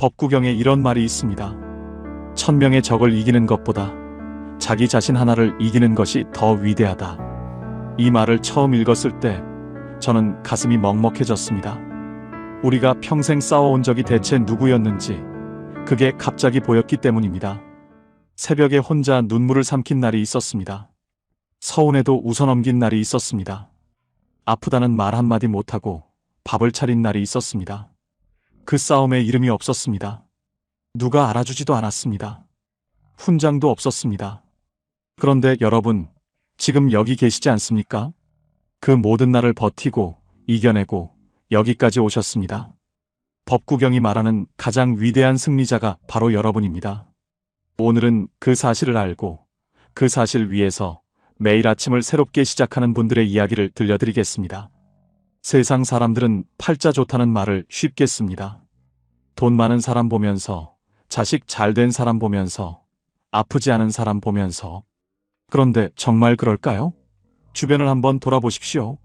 법구경에 이런 말이 있습니다. 1000명의 적을 이기는 것보다 자기 자신 하나를 이기는 것이 더 위대하다. 이 말을 처음 읽었을 때 저는 가슴이 먹먹해졌습니다. 우리가 평생 싸워온 적이 대체 누구였는지 그게 갑자기 보였기 때문입니다. 새벽에 혼자 눈물을 삼킨 날이 있었습니다. 서운해도 웃어넘긴 날이 있었습니다. 아프다는 말 한마디 못하고 밥을 차린 날이 있었습니다. 그 싸움에 이름이 없었습니다. 누가 알아주지도 않았습니다. 훈장도 없었습니다. 그런데 여러분, 지금 여기 계시지 않습니까? 그 모든 날을 버티고 이겨내고 여기까지 오셨습니다. 법구경이 말하는 가장 위대한 승리자가 바로 여러분입니다. 오늘은 그 사실을 알고 그 사실 위에서 매일 아침을 새롭게 시작하는 분들의 이야기를 들려드리겠습니다. 세상 사람들은 팔자 좋다는 말을 쉽게 씁니다. 돈 많은 사람 보면서, 자식 잘된 사람 보면서, 아프지 않은 사람 보면서. 그런데 정말 그럴까요? 주변을 한번 돌아보십시오.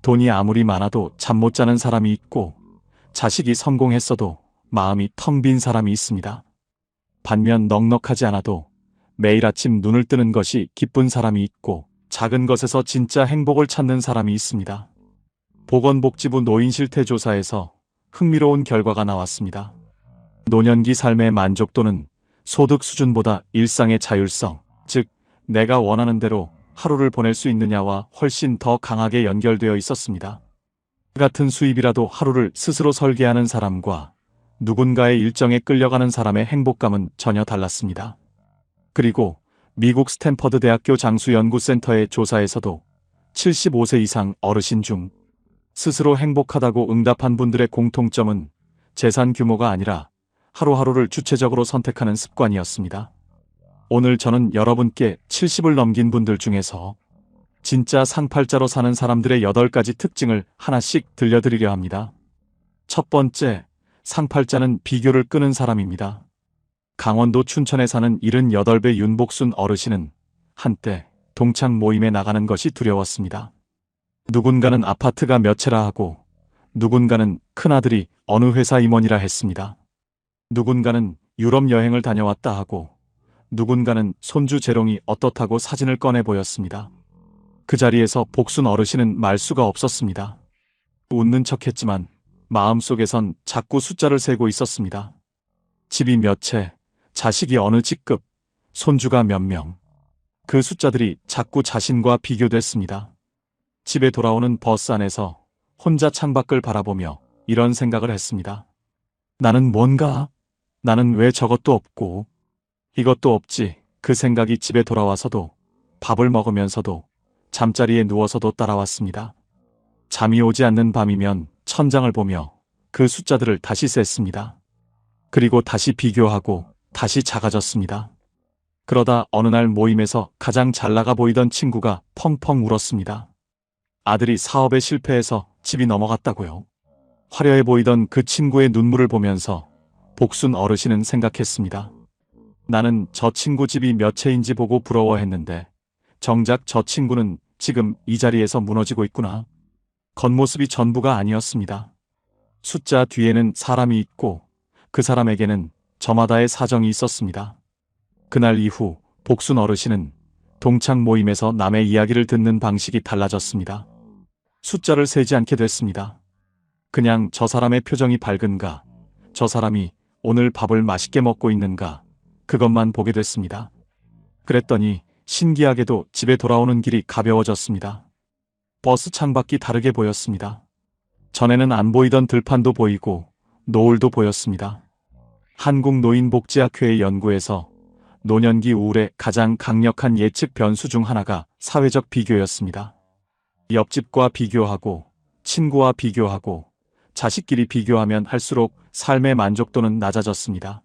돈이 아무리 많아도 잠 못 자는 사람이 있고, 자식이 성공했어도 마음이 텅 빈 사람이 있습니다. 반면 넉넉하지 않아도 매일 아침 눈을 뜨는 것이 기쁜 사람이 있고, 작은 것에서 진짜 행복을 찾는 사람이 있습니다. 보건복지부 노인실태조사에서 흥미로운 결과가 나왔습니다. 노년기 삶의 만족도는 소득 수준보다 일상의 자율성, 즉 내가 원하는 대로 하루를 보낼 수 있느냐와 훨씬 더 강하게 연결되어 있었습니다. 같은 수입이라도 하루를 스스로 설계하는 사람과 누군가의 일정에 끌려가는 사람의 행복감은 전혀 달랐습니다. 그리고 미국 스탠퍼드 대학교 장수연구센터의 조사에서도 75세 이상 어르신 중 스스로 행복하다고 응답한 분들의 공통점은 재산 규모가 아니라 하루하루를 주체적으로 선택하는 습관이었습니다. 오늘 저는 여러분께 70을 넘긴 분들 중에서 진짜 상팔자로 사는 사람들의 8가지 특징을 하나씩 들려드리려 합니다. 첫 번째, 상팔자는 비교를 끄는 사람입니다. 강원도 춘천에 사는 78배 윤복순 어르신은 한때 동창 모임에 나가는 것이 두려웠습니다. 누군가는 아파트가 몇 채라 하고, 누군가는 큰아들이 어느 회사 임원이라 했습니다. 누군가는 유럽 여행을 다녀왔다 하고, 누군가는 손주 재롱이 어떻다고 사진을 꺼내 보였습니다. 그 자리에서 복순 어르신은 말 수가 없었습니다. 웃는 척했지만 마음속에선 자꾸 숫자를 세고 있었습니다. 집이 몇 채, 자식이 어느 직급, 손주가 몇 명. 그 숫자들이 자꾸 자신과 비교됐습니다. 집에 돌아오는 버스 안에서 혼자 창밖을 바라보며 이런 생각을 했습니다. 나는 뭔가? 나는 왜 저것도 없고 이것도 없지? 그 생각이 집에 돌아와서도, 밥을 먹으면서도, 잠자리에 누워서도 따라왔습니다. 잠이 오지 않는 밤이면 천장을 보며 그 숫자들을 다시 셌습니다. 그리고 다시 비교하고 다시 작아졌습니다. 그러다 어느 날 모임에서 가장 잘 나가 보이던 친구가 펑펑 울었습니다. 아들이 사업에 실패해서 집이 넘어갔다고요. 화려해 보이던 그 친구의 눈물을 보면서 복순 어르신은 생각했습니다. 나는 저 친구 집이 몇 채인지 보고 부러워했는데 정작 저 친구는 지금 이 자리에서 무너지고 있구나. 겉모습이 전부가 아니었습니다. 숫자 뒤에는 사람이 있고 그 사람에게는 저마다의 사정이 있었습니다. 그날 이후 복순 어르신은 동창 모임에서 남의 이야기를 듣는 방식이 달라졌습니다. 숫자를 세지 않게 됐습니다. 그냥 저 사람의 표정이 밝은가, 저 사람이 오늘 밥을 맛있게 먹고 있는가, 그것만 보게 됐습니다. 그랬더니 신기하게도 집에 돌아오는 길이 가벼워졌습니다. 버스 창밖이 다르게 보였습니다. 전에는 안 보이던 들판도 보이고 노을도 보였습니다. 한국노인복지학회의 연구에서 노년기 우울의 가장 강력한 예측 변수 중 하나가 사회적 비교였습니다. 옆집과 비교하고, 친구와 비교하고, 자식끼리 비교하면 할수록 삶의 만족도는 낮아졌습니다.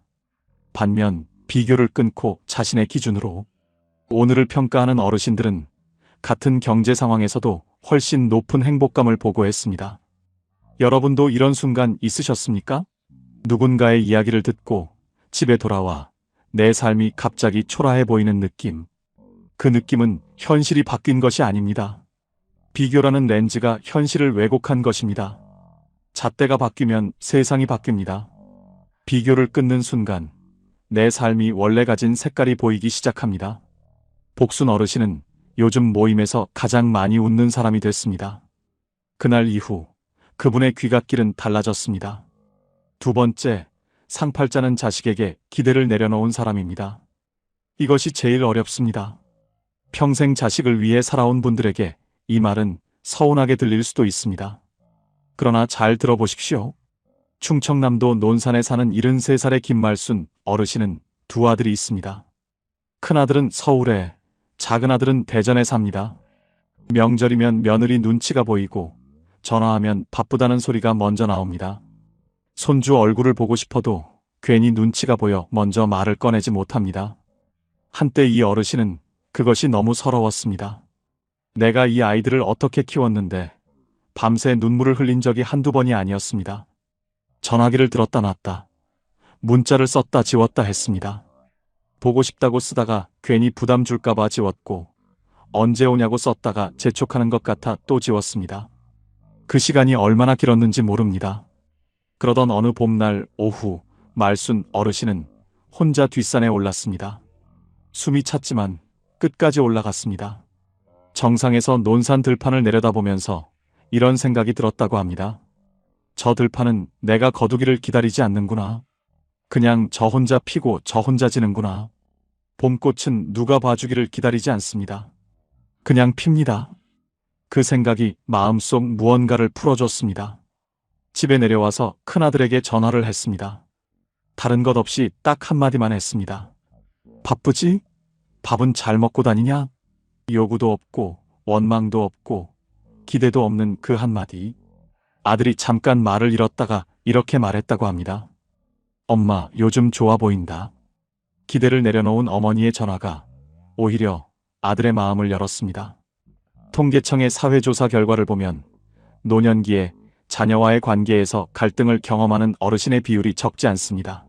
반면 비교를 끊고 자신의 기준으로 오늘을 평가하는 어르신들은 같은 경제 상황에서도 훨씬 높은 행복감을 보고했습니다. 여러분도 이런 순간 있으셨습니까? 누군가의 이야기를 듣고 집에 돌아와 내 삶이 갑자기 초라해 보이는 느낌. 그 느낌은 현실이 바뀐 것이 아닙니다. 비교라는 렌즈가 현실을 왜곡한 것입니다. 잣대가 바뀌면 세상이 바뀝니다. 비교를 끊는 순간 내 삶이 원래 가진 색깔이 보이기 시작합니다. 복순 어르신은 요즘 모임에서 가장 많이 웃는 사람이 됐습니다. 그날 이후 그분의 귀갓길은 달라졌습니다. 두 번째, 상팔자는 자식에게 기대를 내려놓은 사람입니다. 이것이 제일 어렵습니다. 평생 자식을 위해 살아온 분들에게 이 말은 서운하게 들릴 수도 있습니다. 그러나 잘 들어보십시오. 충청남도 논산에 사는 73살의 김말순 어르신은 두 아들이 있습니다. 큰아들은 서울에, 작은아들은 대전에 삽니다. 명절이면 며느리 눈치가 보이고 전화하면 바쁘다는 소리가 먼저 나옵니다. 손주 얼굴을 보고 싶어도 괜히 눈치가 보여 먼저 말을 꺼내지 못합니다. 한때 이 어르신은 그것이 너무 서러웠습니다. 내가 이 아이들을 어떻게 키웠는데 밤새 눈물을 흘린 적이 한두 번이 아니었습니다. 전화기를 들었다 놨다. 문자를 썼다 지웠다 했습니다. 보고 싶다고 쓰다가 괜히 부담 줄까봐 지웠고 언제 오냐고 썼다가 재촉하는 것 같아 또 지웠습니다. 그 시간이 얼마나 길었는지 모릅니다. 그러던 어느 봄날 오후 말순 어르신은 혼자 뒷산에 올랐습니다. 숨이 찼지만 끝까지 올라갔습니다. 정상에서 논산 들판을 내려다보면서 이런 생각이 들었다고 합니다. 저 들판은 내가 거두기를 기다리지 않는구나. 그냥 저 혼자 피고 저 혼자 지는구나. 봄꽃은 누가 봐주기를 기다리지 않습니다. 그냥 핍니다. 그 생각이 마음속 무언가를 풀어줬습니다. 집에 내려와서 큰아들에게 전화를 했습니다. 다른 것 없이 딱 한마디만 했습니다. 바쁘지? 밥은 잘 먹고 다니냐? 요구도 없고 원망도 없고 기대도 없는 그 한마디. 아들이 잠깐 말을 잃었다가 이렇게 말했다고 합니다. 엄마, 요즘 좋아 보인다. 기대를 내려놓은 어머니의 전화가 오히려 아들의 마음을 열었습니다. 통계청의 사회조사 결과를 보면 노년기에 자녀와의 관계에서 갈등을 경험하는 어르신의 비율이 적지 않습니다.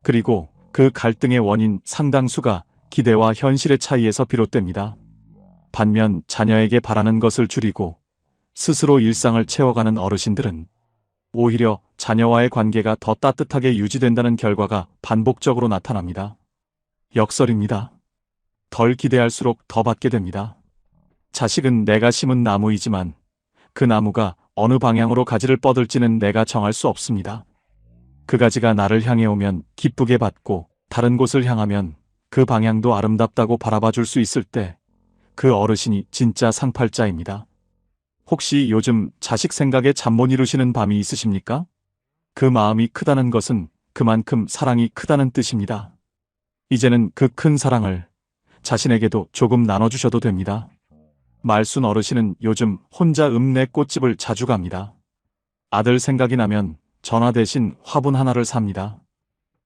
그리고 그 갈등의 원인 상당수가 기대와 현실의 차이에서 비롯됩니다. 반면 자녀에게 바라는 것을 줄이고 스스로 일상을 채워가는 어르신들은 오히려 자녀와의 관계가 더 따뜻하게 유지된다는 결과가 반복적으로 나타납니다. 역설입니다. 덜 기대할수록 더 받게 됩니다. 자식은 내가 심은 나무이지만 그 나무가 어느 방향으로 가지를 뻗을지는 내가 정할 수 없습니다. 그 가지가 나를 향해 오면 기쁘게 받고 다른 곳을 향하면 그 방향도 아름답다고 바라봐 줄 수 있을 때 그 어르신이 진짜 상팔자입니다. 혹시 요즘 자식 생각에 잠 못 이루시는 밤이 있으십니까? 그 마음이 크다는 것은 그만큼 사랑이 크다는 뜻입니다. 이제는 그 큰 사랑을 자신에게도 조금 나눠주셔도 됩니다. 말순 어르신은 요즘 혼자 읍내 꽃집을 자주 갑니다. 아들 생각이 나면 전화 대신 화분 하나를 삽니다.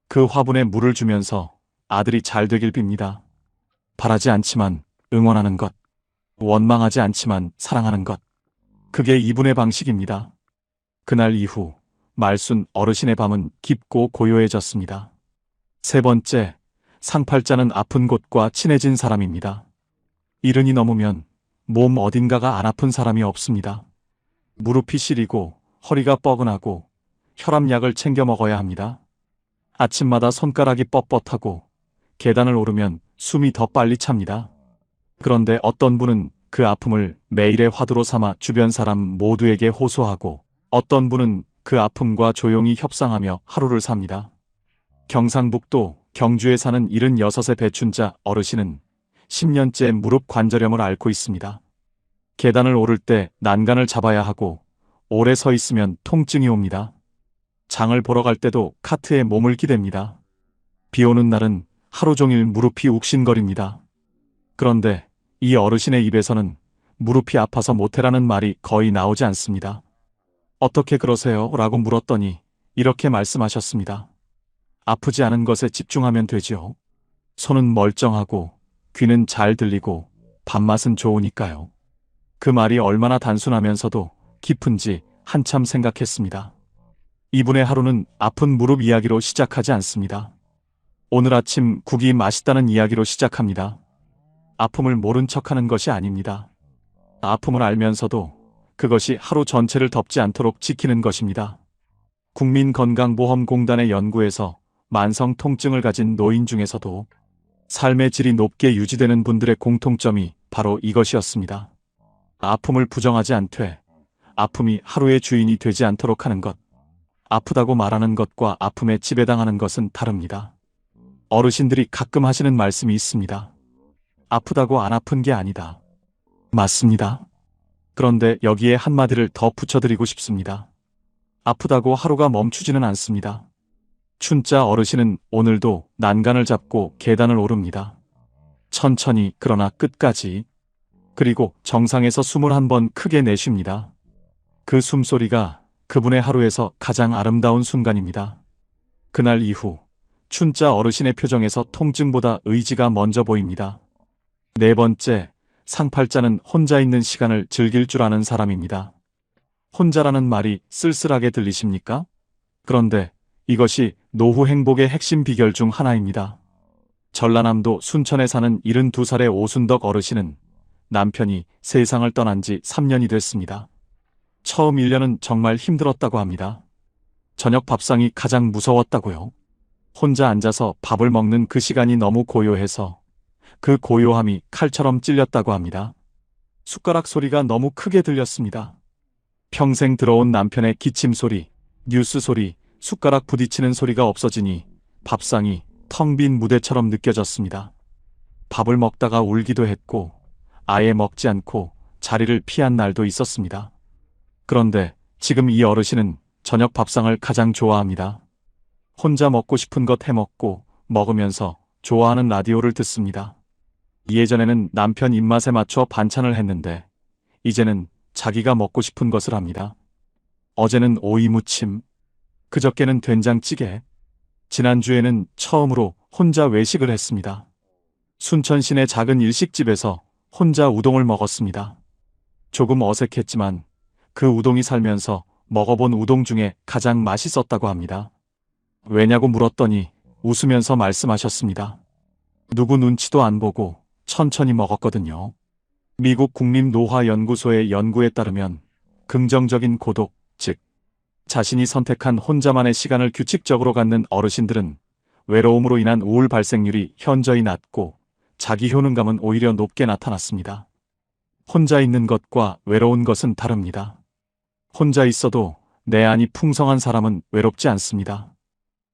그 화분에 물을 주면서 아들이 잘 되길 빕니다. 바라지 않지만 응원하는 것, 원망하지 않지만 사랑하는 것. 그게 이분의 방식입니다. 그날 이후 말순 어르신의 밤은 깊고 고요해졌습니다. 세 번째, 상팔자는 아픈 곳과 친해진 사람입니다. 이른이 넘으면 몸 어딘가가 안 아픈 사람이 없습니다. 무릎이 시리고 허리가 뻐근하고 혈압약을 챙겨 먹어야 합니다. 아침마다 손가락이 뻣뻣하고 계단을 오르면 숨이 더 빨리 찹니다. 그런데 어떤 분은 그 아픔을 매일의 화두로 삼아 주변 사람 모두에게 호소하고 어떤 분은 그 아픔과 조용히 협상하며 하루를 삽니다. 경상북도 경주에 사는 76의 배춘자 어르신은 10년째 무릎 관절염을 앓고 있습니다. 계단을 오를 때 난간을 잡아야 하고 오래 서 있으면 통증이 옵니다. 장을 보러 갈 때도 카트에 몸을 기댑니다. 비 오는 날은 하루 종일 무릎이 욱신거립니다. 그런데 이 어르신의 입에서는 무릎이 아파서 못해라는 말이 거의 나오지 않습니다. 어떻게 그러세요? 라고 물었더니 이렇게 말씀하셨습니다. 아프지 않은 것에 집중하면 되지요. 손은 멀쩡하고 귀는 잘 들리고 밥맛은 좋으니까요. 그 말이 얼마나 단순하면서도 깊은지 한참 생각했습니다. 이분의 하루는 아픈 무릎 이야기로 시작하지 않습니다. 오늘 아침 국이 맛있다는 이야기로 시작합니다. 아픔을 모른 척하는 것이 아닙니다. 아픔을 알면서도 그것이 하루 전체를 덮지 않도록 지키는 것입니다. 국민건강보험공단의 연구에서 만성 통증을 가진 노인 중에서도 삶의 질이 높게 유지되는 분들의 공통점이 바로 이것이었습니다. 아픔을 부정하지 않되 아픔이 하루의 주인이 되지 않도록 하는 것. 아프다고 말하는 것과 아픔에 지배당하는 것은 다릅니다. 어르신들이 가끔 하시는 말씀이 있습니다. 아프다고 안 아픈 게 아니다. 맞습니다. 그런데 여기에 한마디를 더 붙여드리고 싶습니다. 아프다고 하루가 멈추지는 않습니다. 춘자 어르신은 오늘도 난간을 잡고 계단을 오릅니다. 천천히 그러나 끝까지. 그리고 정상에서 숨을 한 번 크게 내쉽니다. 그 숨소리가 그분의 하루에서 가장 아름다운 순간입니다. 그날 이후 춘자 어르신의 표정에서 통증보다 의지가 먼저 보입니다. 네 번째, 상팔자는 혼자 있는 시간을 즐길 줄 아는 사람입니다. 혼자라는 말이 쓸쓸하게 들리십니까? 그런데 이것이 노후 행복의 핵심 비결 중 하나입니다. 전라남도 순천에 사는 72살의 오순덕 어르신은 남편이 세상을 떠난 지 3년이 됐습니다. 처음 1년은 정말 힘들었다고 합니다. 저녁 밥상이 가장 무서웠다고요. 혼자 앉아서 밥을 먹는 그 시간이 너무 고요해서 그 고요함이 칼처럼 찔렸다고 합니다. 숟가락 소리가 너무 크게 들렸습니다. 평생 들어온 남편의 기침 소리, 뉴스 소리, 숟가락 부딪히는 소리가 없어지니 밥상이 텅 빈 무대처럼 느껴졌습니다. 밥을 먹다가 울기도 했고 아예 먹지 않고 자리를 피한 날도 있었습니다. 그런데 지금 이 어르신은 저녁 밥상을 가장 좋아합니다. 혼자 먹고 싶은 것 해먹고 먹으면서 좋아하는 라디오를 듣습니다. 예전에는 남편 입맛에 맞춰 반찬을 했는데 이제는 자기가 먹고 싶은 것을 합니다. 어제는 오이무침, 그저께는 된장찌개, 지난주에는 처음으로 혼자 외식을 했습니다. 순천 시내 작은 일식집에서 혼자 우동을 먹었습니다. 조금 어색했지만 그 우동이 살면서 먹어본 우동 중에 가장 맛있었다고 합니다. 왜냐고 물었더니 웃으면서 말씀하셨습니다. 누구 눈치도 안 보고 천천히 먹었거든요. 미국 국립노화연구소의 연구에 따르면 긍정적인 고독, 즉 자신이 선택한 혼자만의 시간을 규칙적으로 갖는 어르신들은 외로움으로 인한 우울 발생률이 현저히 낮고 자기 효능감은 오히려 높게 나타났습니다. 혼자 있는 것과 외로운 것은 다릅니다. 혼자 있어도 내 안이 풍성한 사람은 외롭지 않습니다.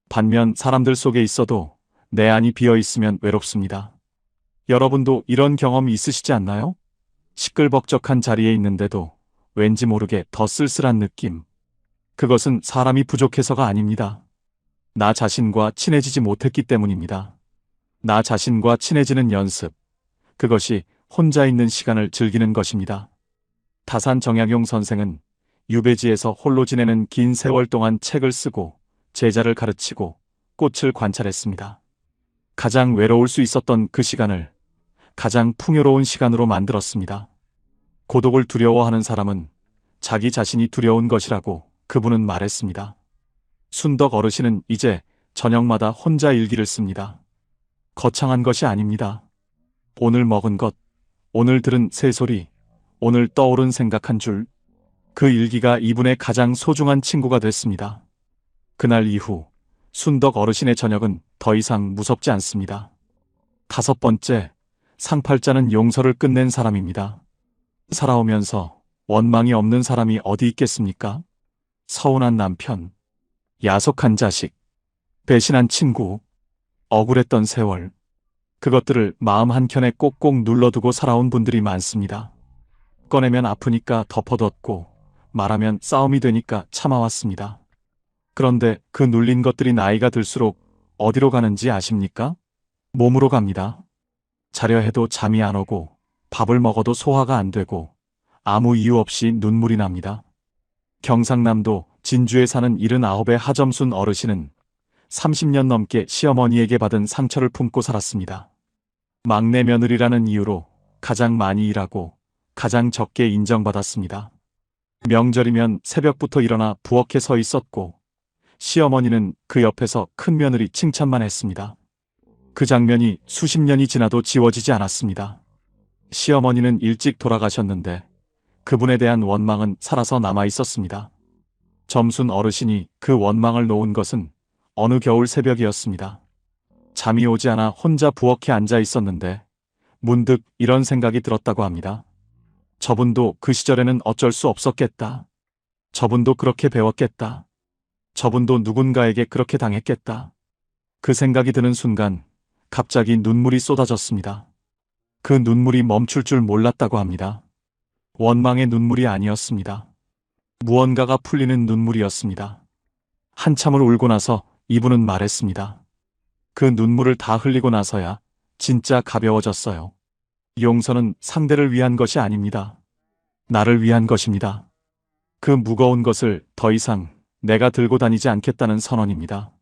반면 사람들 속에 있어도 내 안이 비어 있으면 외롭습니다. 여러분도 이런 경험 있으시지 않나요? 시끌벅적한 자리에 있는데도 왠지 모르게 더 쓸쓸한 느낌. 그것은 사람이 부족해서가 아닙니다. 나 자신과 친해지지 못했기 때문입니다. 나 자신과 친해지는 연습. 그것이 혼자 있는 시간을 즐기는 것입니다. 다산 정약용 선생은 유배지에서 홀로 지내는 긴 세월 동안 책을 쓰고 제자를 가르치고 꽃을 관찰했습니다. 가장 외로울 수 있었던 그 시간을 가장 풍요로운 시간으로 만들었습니다. 고독을 두려워하는 사람은 자기 자신이 두려운 것이라고 그분은 말했습니다. 순덕 어르신은 이제 저녁마다 혼자 일기를 씁니다. 거창한 것이 아닙니다. 오늘 먹은 것, 오늘 들은 새소리, 오늘 떠오른 생각 한 줄. 그 일기가 이분의 가장 소중한 친구가 됐습니다. 그날 이후 순덕 어르신의 저녁은 더 이상 무섭지 않습니다. 다섯 번째, 상팔자는 용서를 끝낸 사람입니다. 살아오면서 원망이 없는 사람이 어디 있겠습니까? 서운한 남편, 야속한 자식, 배신한 친구, 억울했던 세월. 그것들을 마음 한켠에 꼭꼭 눌러두고 살아온 분들이 많습니다. 꺼내면 아프니까 덮어뒀고 말하면 싸움이 되니까 참아왔습니다. 그런데 그 눌린 것들이 나이가 들수록 어디로 가는지 아십니까? 몸으로 갑니다. 자려 해도 잠이 안 오고 밥을 먹어도 소화가 안 되고 아무 이유 없이 눈물이 납니다. 경상남도 진주에 사는 79의 하점순 어르신은 30년 넘게 시어머니에게 받은 상처를 품고 살았습니다. 막내 며느리라는 이유로 가장 많이 일하고 가장 적게 인정받았습니다. 명절이면 새벽부터 일어나 부엌에 서 있었고 시어머니는 그 옆에서 큰 며느리 칭찬만 했습니다. 그 장면이 수십 년이 지나도 지워지지 않았습니다. 시어머니는 일찍 돌아가셨는데 그분에 대한 원망은 살아서 남아 있었습니다. 점순 어르신이 그 원망을 놓은 것은 어느 겨울 새벽이었습니다. 잠이 오지 않아 혼자 부엌에 앉아 있었는데 문득 이런 생각이 들었다고 합니다. 저분도 그 시절에는 어쩔 수 없었겠다. 저분도 그렇게 배웠겠다. 저분도 누군가에게 그렇게 당했겠다. 그 생각이 드는 순간 갑자기 눈물이 쏟아졌습니다. 그 눈물이 멈출 줄 몰랐다고 합니다. 원망의 눈물이 아니었습니다. 무언가가 풀리는 눈물이었습니다. 한참을 울고 나서 이분은 말했습니다. 그 눈물을 다 흘리고 나서야 진짜 가벼워졌어요. 용서는 상대를 위한 것이 아닙니다. 나를 위한 것입니다. 그 무거운 것을 더 이상 내가 들고 다니지 않겠다는 선언입니다.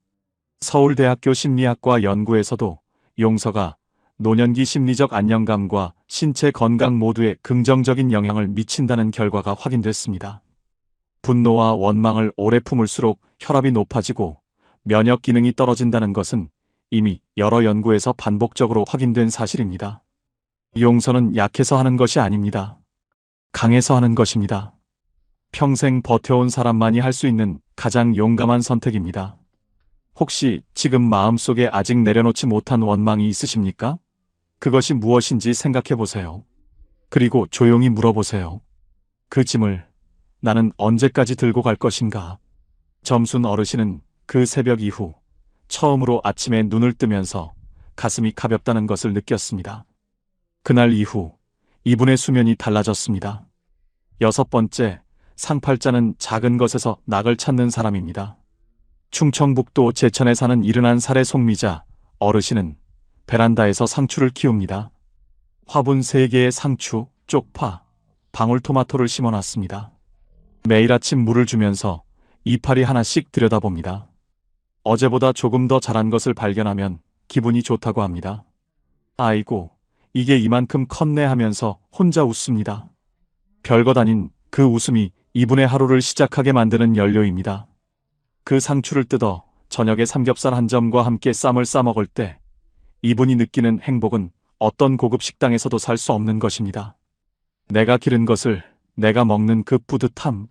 서울대학교 심리학과 연구에서도 용서가 노년기 심리적 안정감과 신체 건강 모두에 긍정적인 영향을 미친다는 결과가 확인됐습니다. 분노와 원망을 오래 품을수록 혈압이 높아지고 면역 기능이 떨어진다는 것은 이미 여러 연구에서 반복적으로 확인된 사실입니다. 용서는 약해서 하는 것이 아닙니다. 강해서 하는 것입니다. 평생 버텨온 사람만이 할 수 있는 가장 용감한 선택입니다. 혹시 지금 마음속에 아직 내려놓지 못한 원망이 있으십니까? 그것이 무엇인지 생각해 보세요. 그리고 조용히 물어보세요. 그 짐을 나는 언제까지 들고 갈 것인가? 점순 어르신은 그 새벽 이후 처음으로 아침에 눈을 뜨면서 가슴이 가볍다는 것을 느꼈습니다. 그날 이후 이분의 수면이 달라졌습니다. 6번째, 상팔자는 작은 것에서 낙을 찾는 사람입니다. 충청북도 제천에 사는 71살의 송미자 어르신은 베란다에서 상추를 키웁니다. 화분 3개의 상추, 쪽파, 방울토마토를 심어놨습니다. 매일 아침 물을 주면서 이파리 하나씩 들여다봅니다. 어제보다 조금 더 자란 것을 발견하면 기분이 좋다고 합니다. 아이고, 이게 이만큼 컸네 하면서 혼자 웃습니다. 별것 아닌 그 웃음이 이분의 하루를 시작하게 만드는 연료입니다. 그 상추를 뜯어 저녁에 삼겹살 한 점과 함께 쌈을 싸먹을 때 이분이 느끼는 행복은 어떤 고급 식당에서도 살 수 없는 것입니다. 내가 기른 것을 내가 먹는 그 뿌듯함,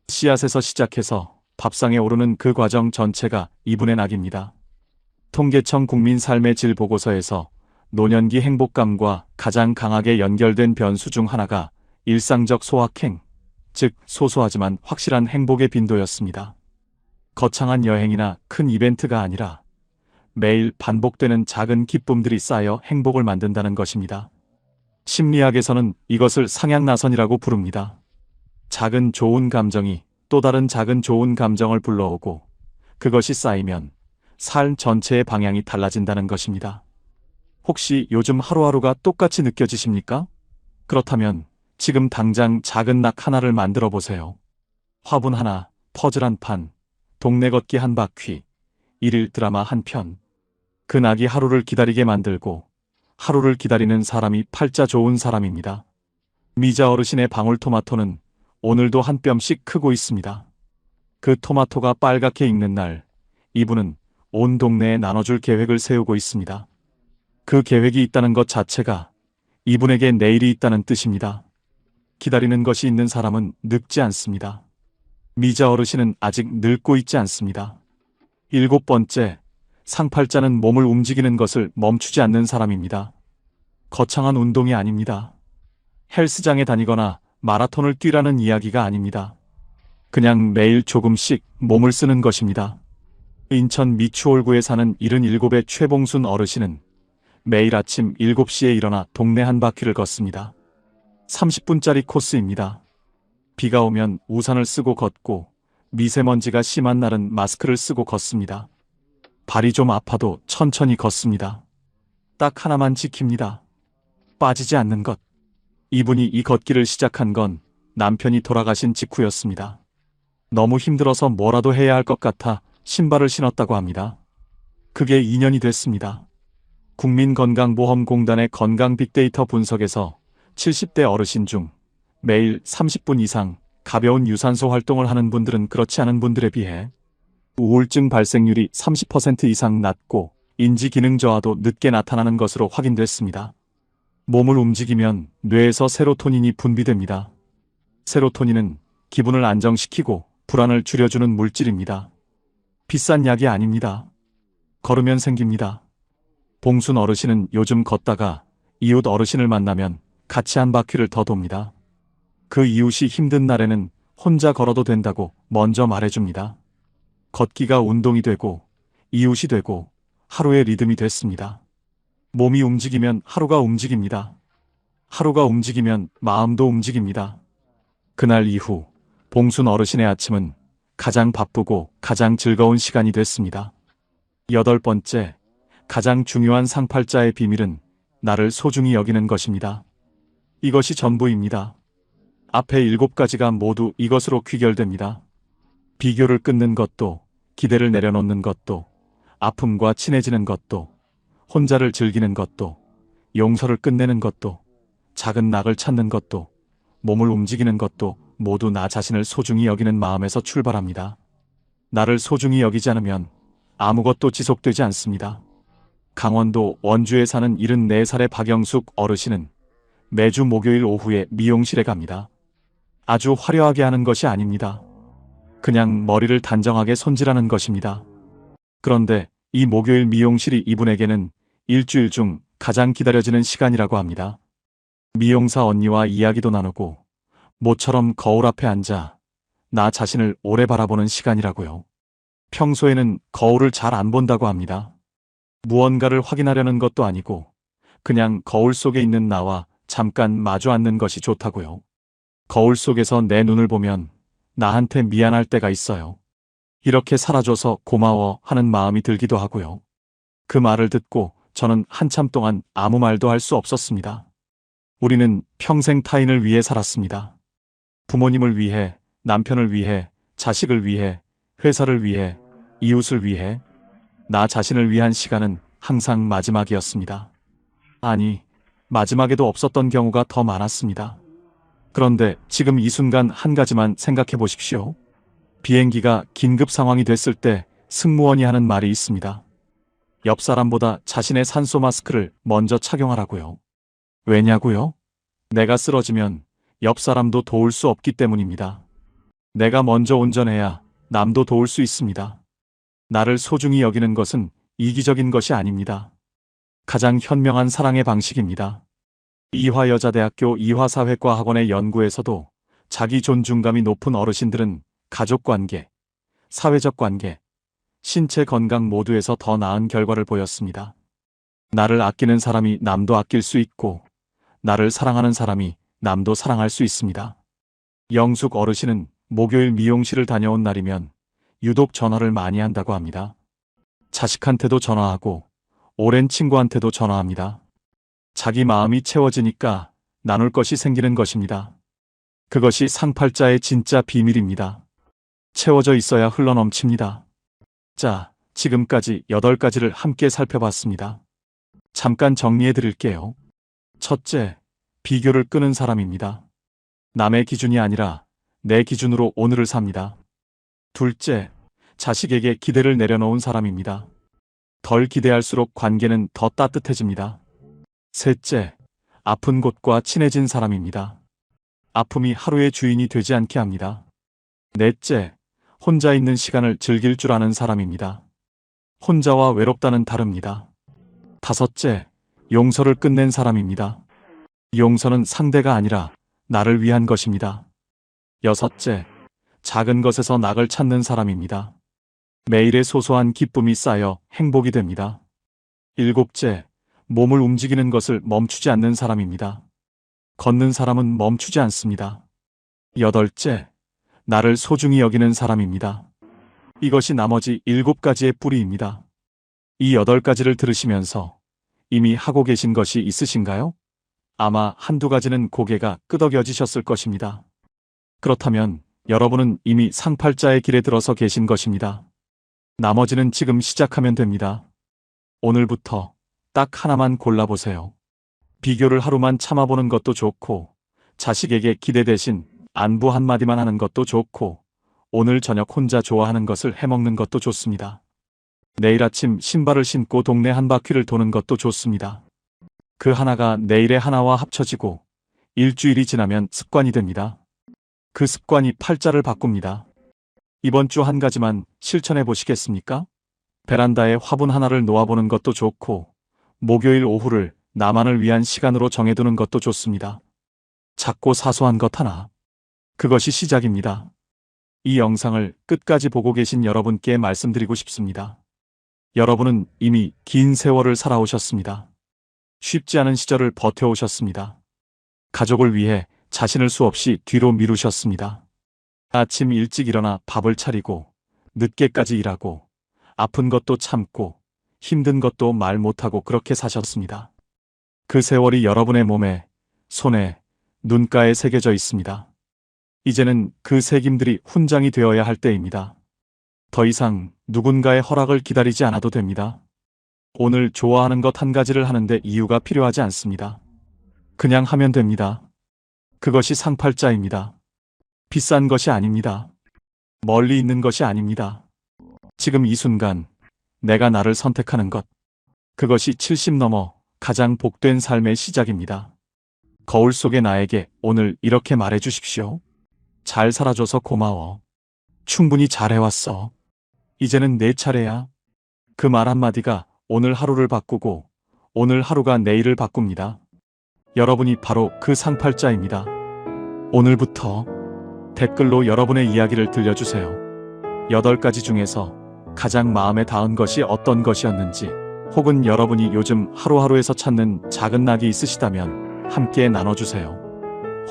씨앗에서 시작해서 밥상에 오르는 그 과정 전체가 이분의 낙입니다. 통계청 국민 삶의 질 보고서에서 노년기 행복감과 가장 강하게 연결된 변수 중 하나가 일상적 소확행, 즉 소소하지만 확실한 행복의 빈도였습니다. 거창한 여행이나 큰 이벤트가 아니라 매일 반복되는 작은 기쁨들이 쌓여 행복을 만든다는 것입니다. 심리학에서는 이것을 상향나선이라고 부릅니다. 작은 좋은 감정이 또 다른 작은 좋은 감정을 불러오고 그것이 쌓이면 삶 전체의 방향이 달라진다는 것입니다. 혹시 요즘 하루하루가 똑같이 느껴지십니까? 그렇다면 지금 당장 작은 낙 하나를 만들어 보세요. 화분 하나, 퍼즐 한 판, 동네 걷기 한 바퀴, 일일 드라마 한 편. 그 낙이 하루를 기다리게 만들고 하루를 기다리는 사람이 팔자 좋은 사람입니다. 미자 어르신의 방울토마토는 오늘도 한 뼘씩 크고 있습니다. 그 토마토가 빨갛게 익는 날, 이분은 온 동네에 나눠줄 계획을 세우고 있습니다. 그 계획이 있다는 것 자체가 이분에게 내일이 있다는 뜻입니다. 기다리는 것이 있는 사람은 늙지 않습니다. 미자 어르신은 아직 늙고 있지 않습니다. 7번째, 상팔자는 몸을 움직이는 것을 멈추지 않는 사람입니다. 거창한 운동이 아닙니다. 헬스장에 다니거나 마라톤을 뛰라는 이야기가 아닙니다. 그냥 매일 조금씩 몸을 쓰는 것입니다. 인천 미추홀구에 사는 77의 최봉순 어르신은 매일 아침 7시에 일어나 동네 한 바퀴를 걷습니다. 30분짜리 코스입니다. 비가 오면 우산을 쓰고 걷고 미세먼지가 심한 날은 마스크를 쓰고 걷습니다. 발이 좀 아파도 천천히 걷습니다. 딱 하나만 지킵니다. 빠지지 않는 것. 이분이 이 걷기를 시작한 건 남편이 돌아가신 직후였습니다. 너무 힘들어서 뭐라도 해야 할 것 같아 신발을 신었다고 합니다. 그게 2년이 됐습니다. 국민건강보험공단의 건강 빅데이터 분석에서 70대 어르신 중 매일 30분 이상 가벼운 유산소 활동을 하는 분들은 그렇지 않은 분들에 비해 우울증 발생률이 30% 이상 낮고 인지 기능 저하도 늦게 나타나는 것으로 확인됐습니다. 몸을 움직이면 뇌에서 세로토닌이 분비됩니다. 세로토닌은 기분을 안정시키고 불안을 줄여주는 물질입니다. 비싼 약이 아닙니다. 걸으면 생깁니다. 봉순 어르신은 요즘 걷다가 이웃 어르신을 만나면 같이 한 바퀴를 더 돕니다. 그 이웃이 힘든 날에는 혼자 걸어도 된다고 먼저 말해줍니다. 걷기가 운동이 되고 이웃이 되고 하루의 리듬이 됐습니다. 몸이 움직이면 하루가 움직입니다. 하루가 움직이면 마음도 움직입니다. 그날 이후 봉순 어르신의 아침은 가장 바쁘고 가장 즐거운 시간이 됐습니다. 8번째, 가장 중요한 상팔자의 비밀은 나를 소중히 여기는 것입니다. 이것이 전부입니다. 앞에 7가지가 모두 이것으로 귀결됩니다. 비교를 끊는 것도, 기대를 내려놓는 것도, 아픔과 친해지는 것도, 혼자를 즐기는 것도, 용서를 끝내는 것도, 작은 낙을 찾는 것도, 몸을 움직이는 것도 모두 나 자신을 소중히 여기는 마음에서 출발합니다. 나를 소중히 여기지 않으면 아무것도 지속되지 않습니다. 강원도 원주에 사는 74살의 박영숙 어르신은 매주 목요일 오후에 미용실에 갑니다. 아주 화려하게 하는 것이 아닙니다. 그냥 머리를 단정하게 손질하는 것입니다. 그런데 이 목요일 미용실이 이분에게는 일주일 중 가장 기다려지는 시간이라고 합니다. 미용사 언니와 이야기도 나누고 모처럼 거울 앞에 앉아 나 자신을 오래 바라보는 시간이라고요. 평소에는 거울을 잘 안 본다고 합니다. 무언가를 확인하려는 것도 아니고 그냥 거울 속에 있는 나와 잠깐 마주 앉는 것이 좋다고요. 거울 속에서 내 눈을 보면 나한테 미안할 때가 있어요. 이렇게 살아줘서 고마워 하는 마음이 들기도 하고요. 그 말을 듣고 저는 한참 동안 아무 말도 할 수 없었습니다. 우리는 평생 타인을 위해 살았습니다. 부모님을 위해, 남편을 위해, 자식을 위해, 회사를 위해, 이웃을 위해. 나 자신을 위한 시간은 항상 마지막이었습니다. 아니, 마지막에도 없었던 경우가 더 많았습니다. 그런데 지금 이 순간 한 가지만 생각해 보십시오. 비행기가 긴급 상황이 됐을 때 승무원이 하는 말이 있습니다. 옆 사람보다 자신의 산소 마스크를 먼저 착용하라고요. 왜냐고요? 내가 쓰러지면 옆 사람도 도울 수 없기 때문입니다. 내가 먼저 운전해야 남도 도울 수 있습니다. 나를 소중히 여기는 것은 이기적인 것이 아닙니다. 가장 현명한 사랑의 방식입니다. 이화여자대학교 이화사회과 학원의 연구에서도 자기 존중감이 높은 어르신들은 가족관계, 사회적 관계, 신체 건강 모두에서 더 나은 결과를 보였습니다. 나를 아끼는 사람이 남도 아낄 수 있고 나를 사랑하는 사람이 남도 사랑할 수 있습니다. 영숙 어르신은 목요일 미용실을 다녀온 날이면 유독 전화를 많이 한다고 합니다. 자식한테도 전화하고 오랜 친구한테도 전화합니다. 자기 마음이 채워지니까 나눌 것이 생기는 것입니다. 그것이 상팔자의 진짜 비밀입니다. 채워져 있어야 흘러넘칩니다. 자, 지금까지 8가지를 함께 살펴봤습니다. 잠깐 정리해 드릴게요. 첫째, 비교를 끄는 사람입니다. 남의 기준이 아니라 내 기준으로 오늘을 삽니다. 둘째, 자식에게 기대를 내려놓은 사람입니다. 덜 기대할수록 관계는 더 따뜻해집니다. 셋째, 아픈 곳과 친해진 사람입니다. 아픔이 하루의 주인이 되지 않게 합니다. 넷째, 혼자 있는 시간을 즐길 줄 아는 사람입니다. 혼자와 외롭다는 다릅니다. 다섯째, 용서를 끝낸 사람입니다. 용서는 상대가 아니라 나를 위한 것입니다. 여섯째, 작은 것에서 낙을 찾는 사람입니다. 매일의 소소한 기쁨이 쌓여 행복이 됩니다. 일곱째, 몸을 움직이는 것을 멈추지 않는 사람입니다. 걷는 사람은 멈추지 않습니다. 여덟째, 나를 소중히 여기는 사람입니다. 이것이 나머지 7가지의 뿌리입니다. 이 8가지를 들으시면서 이미 하고 계신 것이 있으신가요? 아마 한두 가지는 고개가 끄덕여지셨을 것입니다. 그렇다면 여러분은 이미 상팔자의 길에 들어서 계신 것입니다. 나머지는 지금 시작하면 됩니다. 오늘부터 딱 하나만 골라보세요. 비교를 하루만 참아보는 것도 좋고, 자식에게 기대 대신 안부 한마디만 하는 것도 좋고, 오늘 저녁 혼자 좋아하는 것을 해먹는 것도 좋습니다. 내일 아침 신발을 신고 동네 한 바퀴를 도는 것도 좋습니다. 그 하나가 내일의 하나와 합쳐지고 일주일이 지나면 습관이 됩니다. 그 습관이 팔자를 바꿉니다. 이번 주 한 가지만 실천해 보시겠습니까? 베란다에 화분 하나를 놓아보는 것도 좋고, 목요일 오후를 나만을 위한 시간으로 정해두는 것도 좋습니다. 작고 사소한 것 하나. 그것이 시작입니다. 이 영상을 끝까지 보고 계신 여러분께 말씀드리고 싶습니다. 여러분은 이미 긴 세월을 살아오셨습니다. 쉽지 않은 시절을 버텨오셨습니다. 가족을 위해 자신을 수없이 뒤로 미루셨습니다. 아침 일찍 일어나 밥을 차리고, 늦게까지 일하고, 아픈 것도 참고, 힘든 것도 말 못하고 그렇게 사셨습니다. 그 세월이 여러분의 몸에, 손에, 눈가에 새겨져 있습니다. 이제는 그 새김들이 훈장이 되어야 할 때입니다. 더 이상 누군가의 허락을 기다리지 않아도 됩니다. 오늘 좋아하는 것 한 가지를 하는데 이유가 필요하지 않습니다. 그냥 하면 됩니다. 그것이 상팔자입니다. 비싼 것이 아닙니다. 멀리 있는 것이 아닙니다. 지금 이 순간 내가 나를 선택하는 것. 그것이 70 넘어 가장 복된 삶의 시작입니다. 거울 속의 나에게 오늘 이렇게 말해 주십시오. 잘 살아줘서 고마워. 충분히 잘해왔어. 이제는 내 차례야. 그 말 한마디가 오늘 하루를 바꾸고 오늘 하루가 내일을 바꿉니다. 여러분이 바로 그 상팔자입니다. 오늘부터 댓글로 여러분의 이야기를 들려주세요. 8가지 중에서 가장 마음에 닿은 것이 어떤 것이었는지, 혹은 여러분이 요즘 하루하루에서 찾는 작은 낙이 있으시다면 함께 나눠주세요.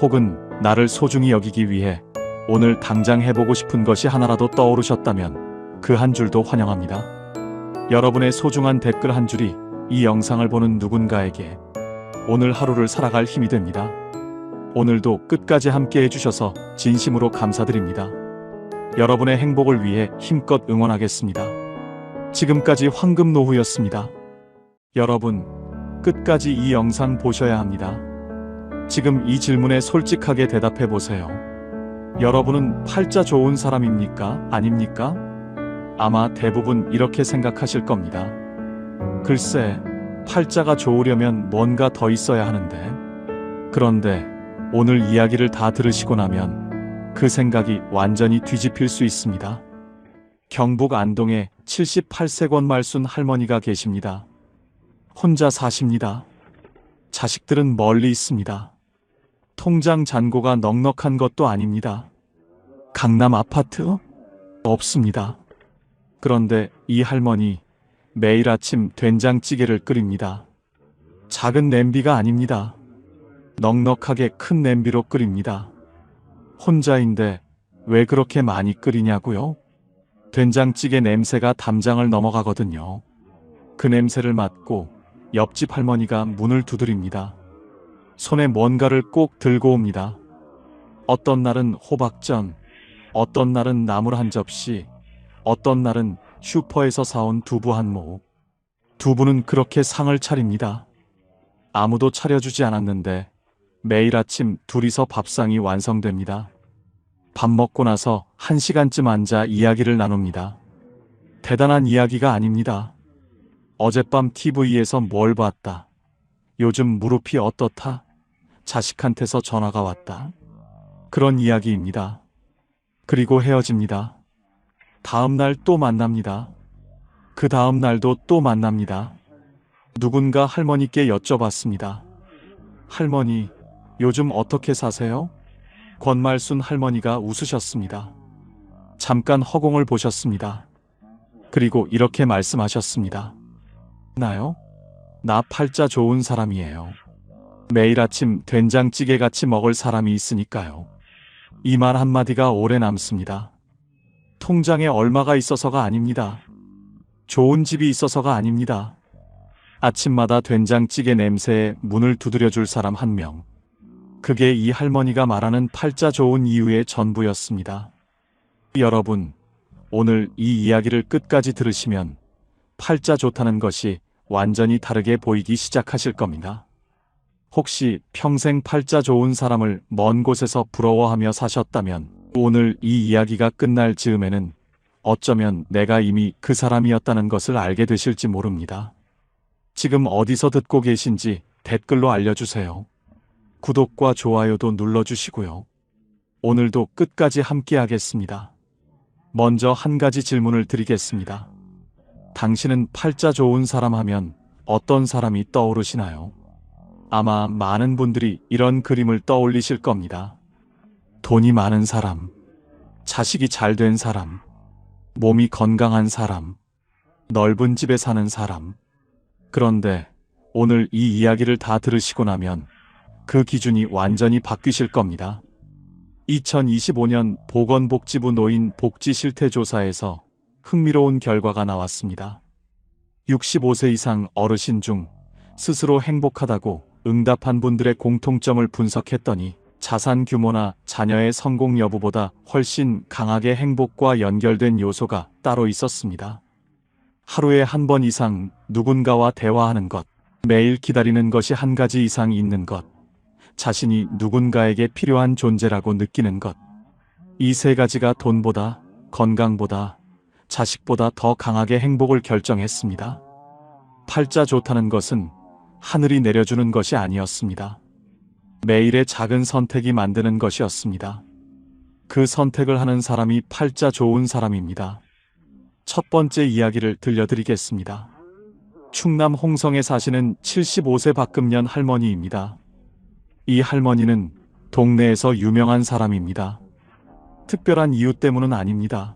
혹은 나를 소중히 여기기 위해 오늘 당장 해보고 싶은 것이 하나라도 떠오르셨다면 그 한 줄도 환영합니다. 여러분의 소중한 댓글 한 줄이 이 영상을 보는 누군가에게 오늘 하루를 살아갈 힘이 됩니다. 오늘도 끝까지 함께 해주셔서 진심으로 감사드립니다. 여러분의 행복을 위해 힘껏 응원하겠습니다. 지금까지 황금노후였습니다. 여러분, 끝까지 이 영상 보셔야 합니다. 지금 이 질문에 솔직하게 대답해 보세요. 여러분은 팔자 좋은 사람입니까? 아닙니까? 아마 대부분 이렇게 생각하실 겁니다. 글쎄, 팔자가 좋으려면 뭔가 더 있어야 하는데. 그런데 오늘 이야기를 다 들으시고 나면 그 생각이 완전히 뒤집힐 수 있습니다. 경북 안동에 78세 권말순 할머니가 계십니다. 혼자 사십니다. 자식들은 멀리 있습니다. 통장 잔고가 넉넉한 것도 아닙니다. 강남 아파트? 없습니다. 그런데 이 할머니 매일 아침 된장찌개를 끓입니다. 작은 냄비가 아닙니다. 넉넉하게 큰 냄비로 끓입니다. 혼자인데 왜 그렇게 많이 끓이냐고요? 된장찌개 냄새가 담장을 넘어가거든요. 그 냄새를 맡고 옆집 할머니가 문을 두드립니다. 손에 뭔가를 꼭 들고 옵니다. 어떤 날은 호박전, 어떤 날은 나물 한 접시, 어떤 날은 슈퍼에서 사온 두부 한 모. 두부는 그렇게 상을 차립니다. 아무도 차려주지 않았는데 매일 아침 둘이서 밥상이 완성됩니다. 밥 먹고 나서 1시간쯤 앉아 이야기를 나눕니다. 대단한 이야기가 아닙니다. 어젯밤 TV에서 뭘 봤다. 요즘 무릎이 어떻다. 자식한테서 전화가 왔다. 그런 이야기입니다. 그리고 헤어집니다. 다음 날 또 만납니다. 그 다음 날도 또 만납니다. 누군가 할머니께 여쭤봤습니다. 할머니, 요즘 어떻게 사세요? 권말순 할머니가 웃으셨습니다. 잠깐 허공을 보셨습니다. 그리고 이렇게 말씀하셨습니다. 나요? 나 팔자 좋은 사람이에요. 매일 아침 된장찌개 같이 먹을 사람이 있으니까요. 이 말 한마디가 오래 남습니다. 통장에 얼마가 있어서가 아닙니다. 좋은 집이 있어서가 아닙니다. 아침마다 된장찌개 냄새에 문을 두드려줄 사람 한 명. 그게 이 할머니가 말하는 팔자 좋은 이유의 전부였습니다. 여러분, 오늘 이 이야기를 끝까지 들으시면 팔자 좋다는 것이 완전히 다르게 보이기 시작하실 겁니다. 혹시 평생 팔자 좋은 사람을 먼 곳에서 부러워하며 사셨다면 오늘 이 이야기가 끝날 즈음에는 어쩌면 내가 이미 그 사람이었다는 것을 알게 되실지 모릅니다. 지금 어디서 듣고 계신지 댓글로 알려주세요. 구독과 좋아요도 눌러주시고요. 오늘도 끝까지 함께 하겠습니다. 먼저 한 가지 질문을 드리겠습니다. 당신은 팔자 좋은 사람 하면 어떤 사람이 떠오르시나요? 아마 많은 분들이 이런 그림을 떠올리실 겁니다. 돈이 많은 사람, 자식이 잘 된 사람, 몸이 건강한 사람, 넓은 집에 사는 사람. 그런데 오늘 이 이야기를 다 들으시고 나면 그 기준이 완전히 바뀌실 겁니다. 2025년 보건복지부 노인 복지 실태 조사에서 흥미로운 결과가 나왔습니다. 65세 이상 어르신 중 스스로 행복하다고 응답한 분들의 공통점을 분석했더니 자산 규모나 자녀의 성공 여부보다 훨씬 강하게 행복과 연결된 요소가 따로 있었습니다. 하루에 한 번 이상 누군가와 대화하는 것, 매일 기다리는 것이 한 가지 이상 있는 것, 자신이 누군가에게 필요한 존재라고 느끼는 것. 이 세 가지가 돈보다, 건강보다, 자식보다 더 강하게 행복을 결정했습니다. 팔자 좋다는 것은 하늘이 내려주는 것이 아니었습니다. 매일의 작은 선택이 만드는 것이었습니다. 그 선택을 하는 사람이 팔자 좋은 사람입니다. 첫 번째 이야기를 들려드리겠습니다. 충남 홍성에 사시는 75세 박금년 할머니입니다. 이 할머니는 동네에서 유명한 사람입니다. 특별한 이유 때문은 아닙니다.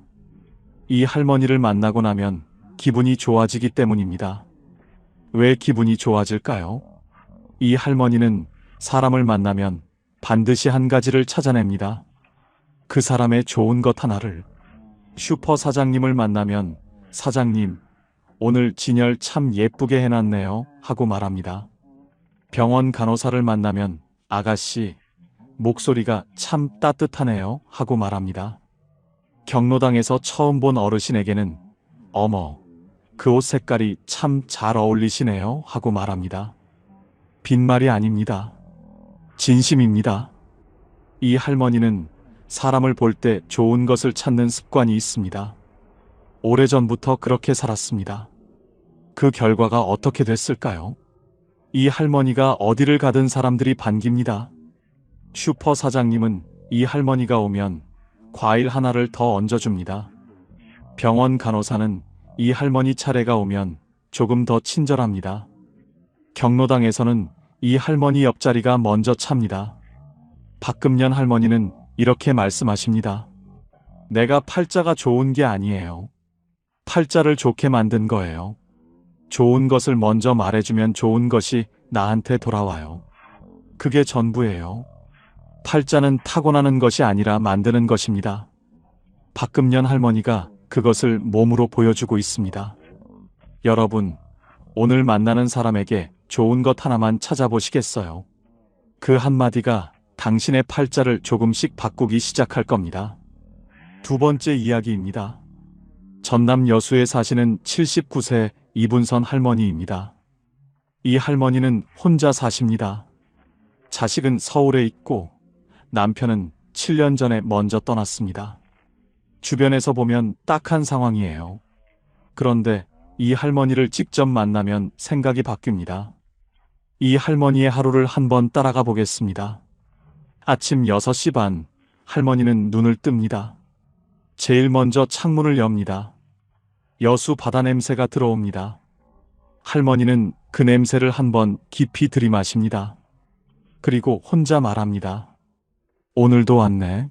이 할머니를 만나고 나면 기분이 좋아지기 때문입니다. 왜 기분이 좋아질까요? 이 할머니는 사람을 만나면 반드시 한 가지를 찾아냅니다. 그 사람의 좋은 것 하나를. 슈퍼 사장님을 만나면 사장님, 오늘 진열 참 예쁘게 해놨네요 하고 말합니다. 병원 간호사를 만나면 아가씨, 목소리가 참 따뜻하네요 하고 말합니다. 경로당에서 처음 본 어르신에게는 어머, 그 옷 색깔이 참 잘 어울리시네요 하고 말합니다. 빈말이 아닙니다. 진심입니다. 이 할머니는 사람을 볼 때 좋은 것을 찾는 습관이 있습니다. 오래전부터 그렇게 살았습니다. 그 결과가 어떻게 됐을까요? 이 할머니가 어디를 가든 사람들이 반깁니다. 슈퍼 사장님은 이 할머니가 오면 과일 하나를 더 얹어줍니다. 병원 간호사는 이 할머니 차례가 오면 조금 더 친절합니다. 경로당에서는 이 할머니 옆자리가 먼저 찹니다. 박금년 할머니는 이렇게 말씀하십니다. 내가 팔자가 좋은 게 아니에요. 팔자를 좋게 만든 거예요. 좋은 것을 먼저 말해주면 좋은 것이 나한테 돌아와요. 그게 전부예요. 팔자는 타고나는 것이 아니라 만드는 것입니다. 박금년 할머니가 그것을 몸으로 보여주고 있습니다. 여러분, 오늘 만나는 사람에게 좋은 것 하나만 찾아보시겠어요? 그 한마디가 당신의 팔자를 조금씩 바꾸기 시작할 겁니다. 두 번째 이야기입니다. 전남 여수에 사시는 79세 이분선 할머니입니다. 이 할머니는 혼자 사십니다. 자식은 서울에 있고 남편은 7년 전에 먼저 떠났습니다. 주변에서 보면 딱한 상황이에요. 그런데 이 할머니를 직접 만나면 생각이 바뀝니다. 이 할머니의 하루를 한번 따라가 보겠습니다. 아침 6시 반, 할머니는 눈을 뜹니다. 제일 먼저 창문을 엽니다. 여수 바다 냄새가 들어옵니다. 할머니는 그 냄새를 한번 깊이 들이마십니다. 그리고 혼자 말합니다. 오늘도 왔네.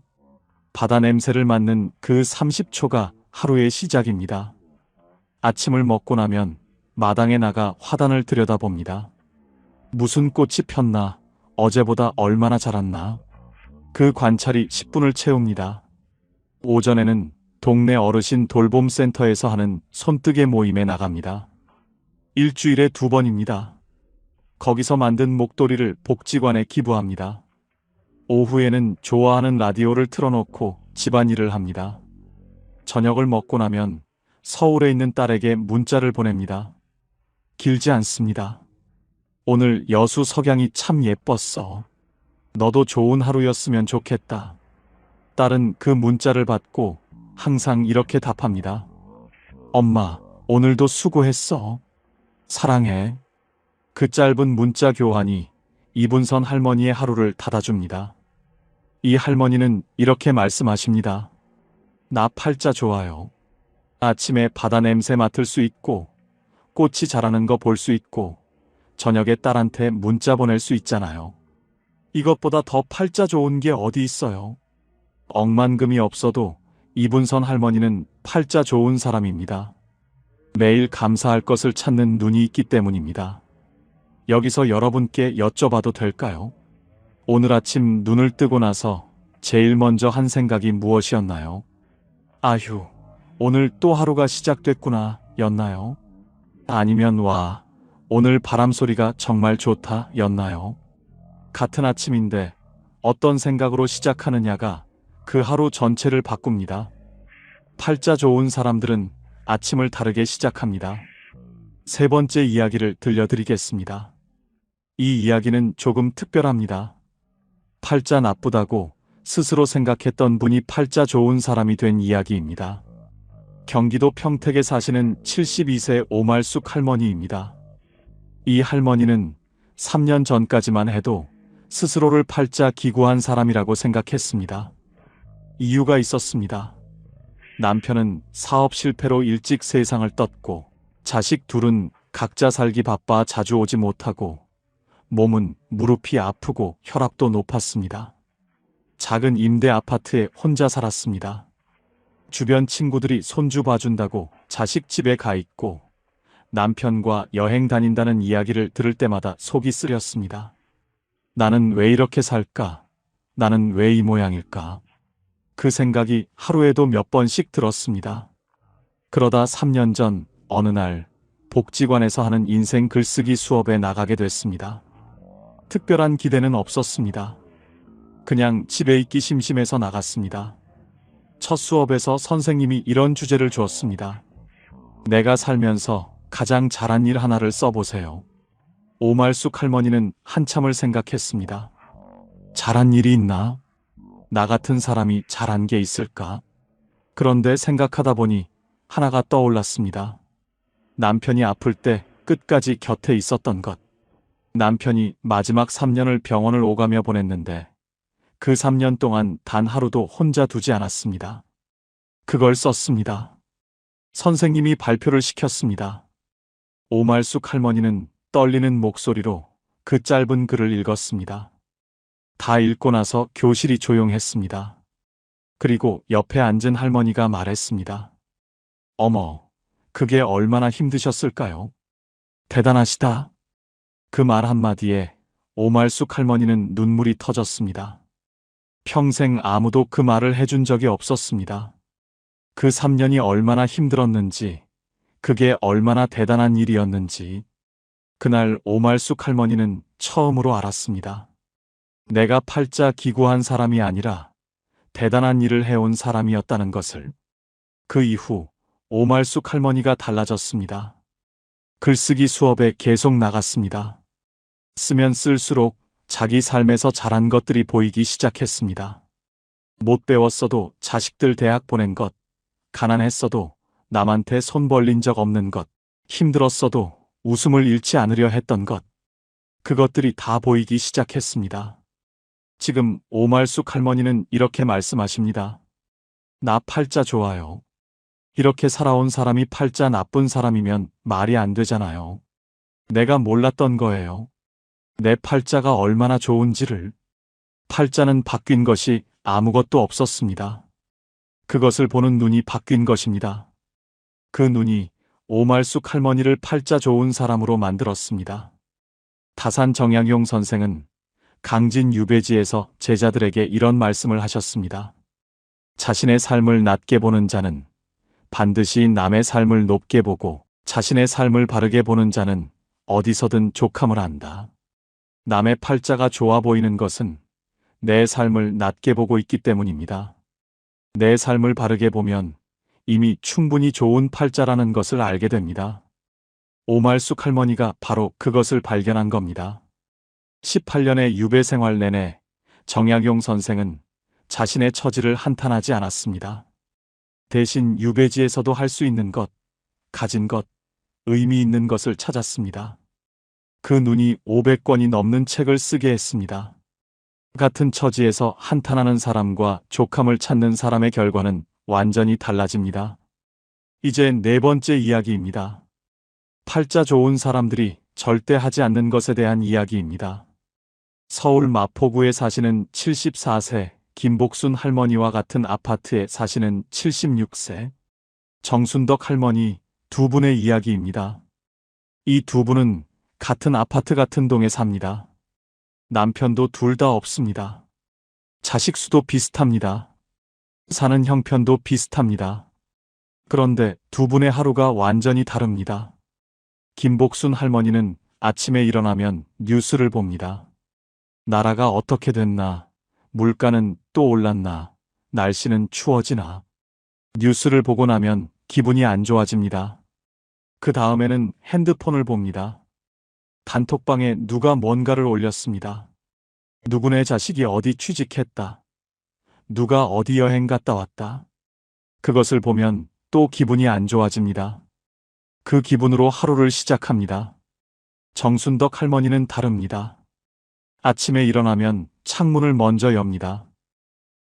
바다 냄새를 맡는 그 30초가 하루의 시작입니다. 아침을 먹고 나면 마당에 나가 화단을 들여다봅니다. 무슨 꽃이 폈나, 어제보다 얼마나 자랐나. 그 관찰이 10분을 채웁니다. 오전에는 동네 어르신 돌봄센터에서 하는 손뜨개 모임에 나갑니다. 일주일에 2번입니다. 거기서 만든 목도리를 복지관에 기부합니다. 오후에는 좋아하는 라디오를 틀어놓고 집안일을 합니다. 저녁을 먹고 나면 서울에 있는 딸에게 문자를 보냅니다. 길지 않습니다. 오늘 여수 석양이 참 예뻤어. 너도 좋은 하루였으면 좋겠다. 딸은 그 문자를 받고 항상 이렇게 답합니다. 엄마, 오늘도 수고했어. 사랑해. 그 짧은 문자 교환이 이분선 할머니의 하루를 닫아줍니다. 이 할머니는 이렇게 말씀하십니다. 나 팔자 좋아요. 아침에 바다 냄새 맡을 수 있고, 꽃이 자라는 거 볼 수 있고, 저녁에 딸한테 문자 보낼 수 있잖아요. 이것보다 더 팔자 좋은 게 어디 있어요? 억만금이 없어도 이분선 할머니는 팔자 좋은 사람입니다. 매일 감사할 것을 찾는 눈이 있기 때문입니다. 여기서 여러분께 여쭤봐도 될까요? 오늘 아침 눈을 뜨고 나서 제일 먼저 한 생각이 무엇이었나요? 아휴, 오늘 또 하루가 시작됐구나 였나요? 아니면 와, 오늘 바람 소리가 정말 좋다 였나요? 같은 아침인데 어떤 생각으로 시작하느냐가 그 하루 전체를 바꿉니다. 팔자 좋은 사람들은 아침을 다르게 시작합니다. 세 번째 이야기를 들려드리겠습니다. 이 이야기는 조금 특별합니다. 팔자 나쁘다고 스스로 생각했던 분이 팔자 좋은 사람이 된 이야기입니다. 경기도 평택에 사시는 72세 오말숙 할머니입니다. 이 할머니는 3년 전까지만 해도 스스로를 팔자 기구한 사람이라고 생각했습니다. 이유가 있었습니다. 남편은 사업 실패로 일찍 세상을 떴고, 자식 둘은 각자 살기 바빠 자주 오지 못하고, 몸은 무릎이 아프고 혈압도 높았습니다. 작은 임대 아파트에 혼자 살았습니다. 주변 친구들이 손주 봐준다고 자식 집에 가 있고, 남편과 여행 다닌다는 이야기를 들을 때마다 속이 쓰렸습니다. 나는 왜 이렇게 살까? 나는 왜 이 모양일까? 그 생각이 하루에도 몇 번씩 들었습니다. 그러다 3년 전 어느 날 복지관에서 하는 인생 글쓰기 수업에 나가게 됐습니다. 특별한 기대는 없었습니다. 그냥 집에 있기 심심해서 나갔습니다. 첫 수업에서 선생님이 이런 주제를 주었습니다. 내가 살면서 가장 잘한 일 하나를 써보세요. 오말숙 할머니는 한참을 생각했습니다. 잘한 일이 있나? 나 같은 사람이 잘한 게 있을까? 그런데 생각하다 보니 하나가 떠올랐습니다. 남편이 아플 때 끝까지 곁에 있었던 것. 남편이 마지막 3년을 병원을 오가며 보냈는데 그 3년 동안 단 하루도 혼자 두지 않았습니다. 그걸 썼습니다. 선생님이 발표를 시켰습니다. 오말숙 할머니는 떨리는 목소리로 그 짧은 글을 읽었습니다. 다 읽고 나서 교실이 조용했습니다. 그리고 옆에 앉은 할머니가 말했습니다. 어머, 그게 얼마나 힘드셨을까요? 대단하시다. 그 말 한마디에 오말숙 할머니는 눈물이 터졌습니다. 평생 아무도 그 말을 해준 적이 없었습니다. 그 3년이 얼마나 힘들었는지, 그게 얼마나 대단한 일이었는지, 그날 오말숙 할머니는 처음으로 알았습니다. 내가 팔자 기구한 사람이 아니라 대단한 일을 해온 사람이었다는 것을. 그 이후 오말숙 할머니가 달라졌습니다. 글쓰기 수업에 계속 나갔습니다. 쓰면 쓸수록 자기 삶에서 잘한 것들이 보이기 시작했습니다. 못 배웠어도 자식들 대학 보낸 것, 가난했어도 남한테 손 벌린 적 없는 것, 힘들었어도 웃음을 잃지 않으려 했던 것, 그것들이 다 보이기 시작했습니다. 지금 오말숙 할머니는 이렇게 말씀하십니다. 나 팔자 좋아요. 이렇게 살아온 사람이 팔자 나쁜 사람이면 말이 안 되잖아요. 내가 몰랐던 거예요. 내 팔자가 얼마나 좋은지를. 팔자는 바뀐 것이 아무것도 없었습니다. 그것을 보는 눈이 바뀐 것입니다. 그 눈이 오말숙 할머니를 팔자 좋은 사람으로 만들었습니다. 다산 정약용 선생은 강진 유배지에서 제자들에게 이런 말씀을 하셨습니다. 자신의 삶을 낮게 보는 자는 반드시 남의 삶을 높게 보고, 자신의 삶을 바르게 보는 자는 어디서든 족함을 안다. 남의 팔자가 좋아 보이는 것은 내 삶을 낮게 보고 있기 때문입니다. 내 삶을 바르게 보면 이미 충분히 좋은 팔자라는 것을 알게 됩니다. 오말숙 할머니가 바로 그것을 발견한 겁니다. 18년의 유배 생활 내내 정약용 선생은 자신의 처지를 한탄하지 않았습니다. 대신 유배지에서도 할 수 있는 것, 가진 것, 의미 있는 것을 찾았습니다. 그 눈이 500권이 넘는 책을 쓰게 했습니다. 같은 처지에서 한탄하는 사람과 족함을 찾는 사람의 결과는 완전히 달라집니다. 이제 네 번째 이야기입니다. 팔자 좋은 사람들이 절대 하지 않는 것에 대한 이야기입니다. 서울 마포구에 사시는 74세 김복순 할머니와 같은 아파트에 사시는 76세 정순덕 할머니 두 분의 이야기입니다. 이 두 분은 같은 아파트 같은 동에 삽니다. 남편도 둘 다 없습니다. 자식 수도 비슷합니다. 사는 형편도 비슷합니다. 그런데 두 분의 하루가 완전히 다릅니다. 김복순 할머니는 아침에 일어나면 뉴스를 봅니다. 나라가 어떻게 됐나, 물가는 또 올랐나, 날씨는 추워지나. 뉴스를 보고 나면 기분이 안 좋아집니다. 그 다음에는 핸드폰을 봅니다. 단톡방에 누가 뭔가를 올렸습니다. 누구네 자식이 어디 취직했다. 누가 어디 여행 갔다 왔다. 그것을 보면 또 기분이 안 좋아집니다. 그 기분으로 하루를 시작합니다. 정순덕 할머니는 다릅니다. 아침에 일어나면 창문을 먼저 엽니다.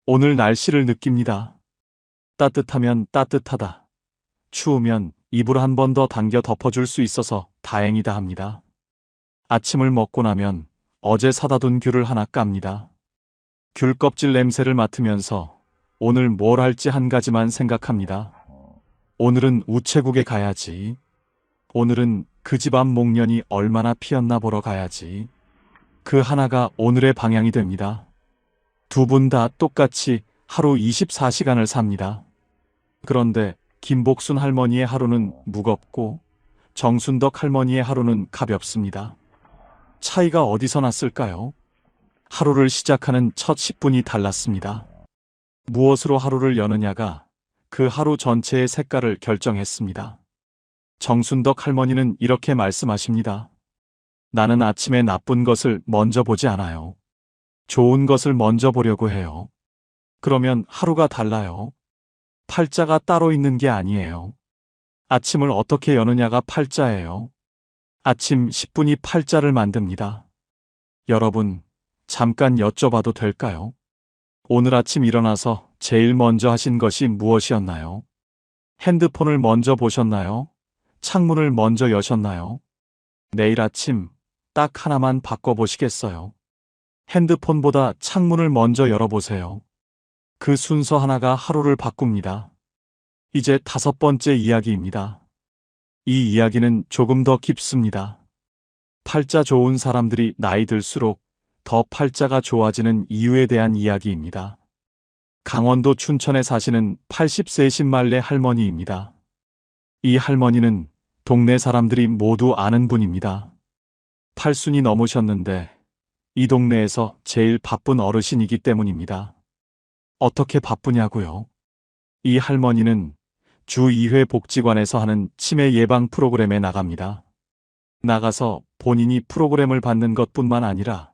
오늘 날씨를 느낍니다. 따뜻하면 따뜻하다. 추우면 이불 한 번 더 당겨 덮어줄 수 있어서 다행이다 합니다. 아침을 먹고 나면 어제 사다 둔 귤을 하나 깝니다. 귤 껍질 냄새를 맡으면서 오늘 뭘 할지 한 가지만 생각합니다. 오늘은 우체국에 가야지. 오늘은 그 집 앞 목련이 얼마나 피었나 보러 가야지. 그 하나가 오늘의 방향이 됩니다. 두 분 다 똑같이 하루 24시간을 삽니다. 그런데 김복순 할머니의 하루는 무겁고 정순덕 할머니의 하루는 가볍습니다. 차이가 어디서 났을까요? 하루를 시작하는 첫 10분이 달랐습니다. 무엇으로 하루를 여느냐가 그 하루 전체의 색깔을 결정했습니다. 정순덕 할머니는 이렇게 말씀하십니다. 나는 아침에 나쁜 것을 먼저 보지 않아요. 좋은 것을 먼저 보려고 해요. 그러면 하루가 달라요. 팔자가 따로 있는 게 아니에요. 아침을 어떻게 여느냐가 팔자예요. 아침 10분이 팔자를 만듭니다. 여러분, 잠깐 여쭤봐도 될까요? 오늘 아침 일어나서 제일 먼저 하신 것이 무엇이었나요? 핸드폰을 먼저 보셨나요? 창문을 먼저 여셨나요? 내일 아침 딱 하나만 바꿔보시겠어요? 핸드폰보다 창문을 먼저 열어보세요. 그 순서 하나가 하루를 바꿉니다. 이제 다섯 번째 이야기입니다. 이 이야기는 조금 더 깊습니다. 팔자 좋은 사람들이 나이 들수록 더 팔자가 좋아지는 이유에 대한 이야기입니다. 강원도 춘천에 사시는 80세 신말레 할머니입니다. 이 할머니는 동네 사람들이 모두 아는 분입니다. 80이 넘으셨는데 이 동네에서 제일 바쁜 어르신이기 때문입니다. 어떻게 바쁘냐고요? 이 할머니는 주 2회 복지관에서 하는 치매 예방 프로그램에 나갑니다. 나가서 본인이 프로그램을 받는 것뿐만 아니라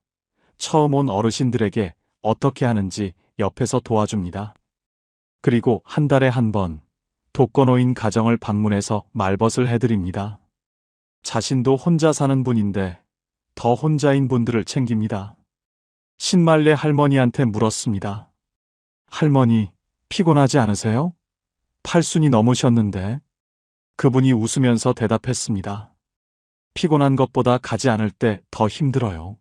처음 온 어르신들에게 어떻게 하는지 옆에서 도와줍니다. 그리고 한 달에 한 번 독거노인 가정을 방문해서 말벗을 해드립니다. 자신도 혼자 사는 분인데 더 혼자인 분들을 챙깁니다. 신말레 할머니한테 물었습니다. 할머니, 피곤하지 않으세요? 80이 넘으셨는데. 그분이 웃으면서 대답했습니다. 피곤한 것보다 가지 않을 때 더 힘들어요.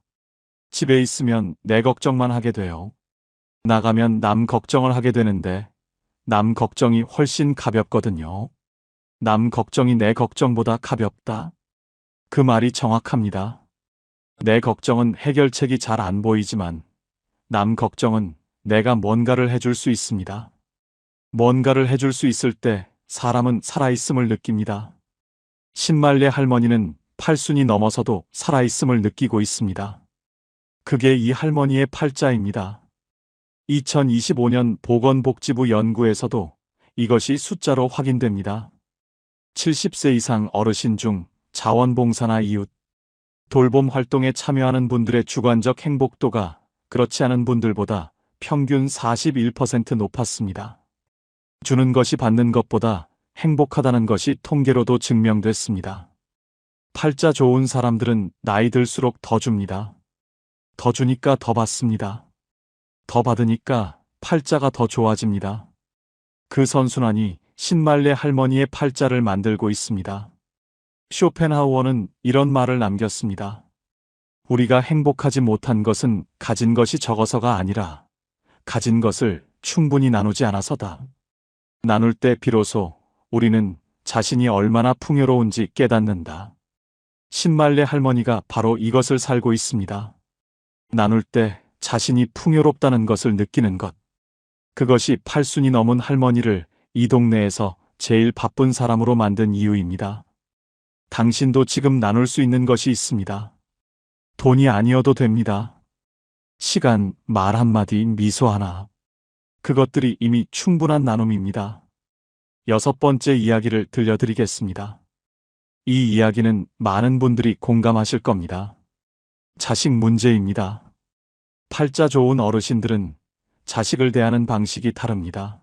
집에 있으면 내 걱정만 하게 돼요. 나가면 남 걱정을 하게 되는데 남 걱정이 훨씬 가볍거든요. 남 걱정이 내 걱정보다 가볍다. 그 말이 정확합니다. 내 걱정은 해결책이 잘 안 보이지만 남 걱정은 내가 뭔가를 해줄 수 있습니다. 뭔가를 해줄 수 있을 때 사람은 살아있음을 느낍니다. 신말레 할머니는 80이 넘어서도 살아있음을 느끼고 있습니다. 그게 이 할머니의 팔자입니다. 2025년 보건복지부 연구에서도 이것이 숫자로 확인됩니다. 70세 이상 어르신 중 자원봉사나 이웃, 돌봄 활동에 참여하는 분들의 주관적 행복도가 그렇지 않은 분들보다 평균 41% 높았습니다. 주는 것이 받는 것보다 행복하다는 것이 통계로도 증명됐습니다. 팔자 좋은 사람들은 나이 들수록 더 줍니다. 더 주니까 더 받습니다. 더 받으니까 팔자가 더 좋아집니다. 그 선순환이 신말레 할머니의 팔자를 만들고 있습니다. 쇼펜하우어는 이런 말을 남겼습니다. 우리가 행복하지 못한 것은 가진 것이 적어서가 아니라 가진 것을 충분히 나누지 않아서다. 나눌 때 비로소 우리는 자신이 얼마나 풍요로운지 깨닫는다. 신말레 할머니가 바로 이것을 살고 있습니다. 나눌 때 자신이 풍요롭다는 것을 느끼는 것. 그것이 8순이 넘은 할머니를 이 동네에서 제일 바쁜 사람으로 만든 이유입니다. 당신도 지금 나눌 수 있는 것이 있습니다. 돈이 아니어도 됩니다. 시간, 말 한마디, 미소 하나. 그것들이 이미 충분한 나눔입니다. 6번째 이야기를 들려드리겠습니다. 이 이야기는 많은 분들이 공감하실 겁니다. 자식 문제입니다. 팔자 좋은 어르신들은 자식을 대하는 방식이 다릅니다.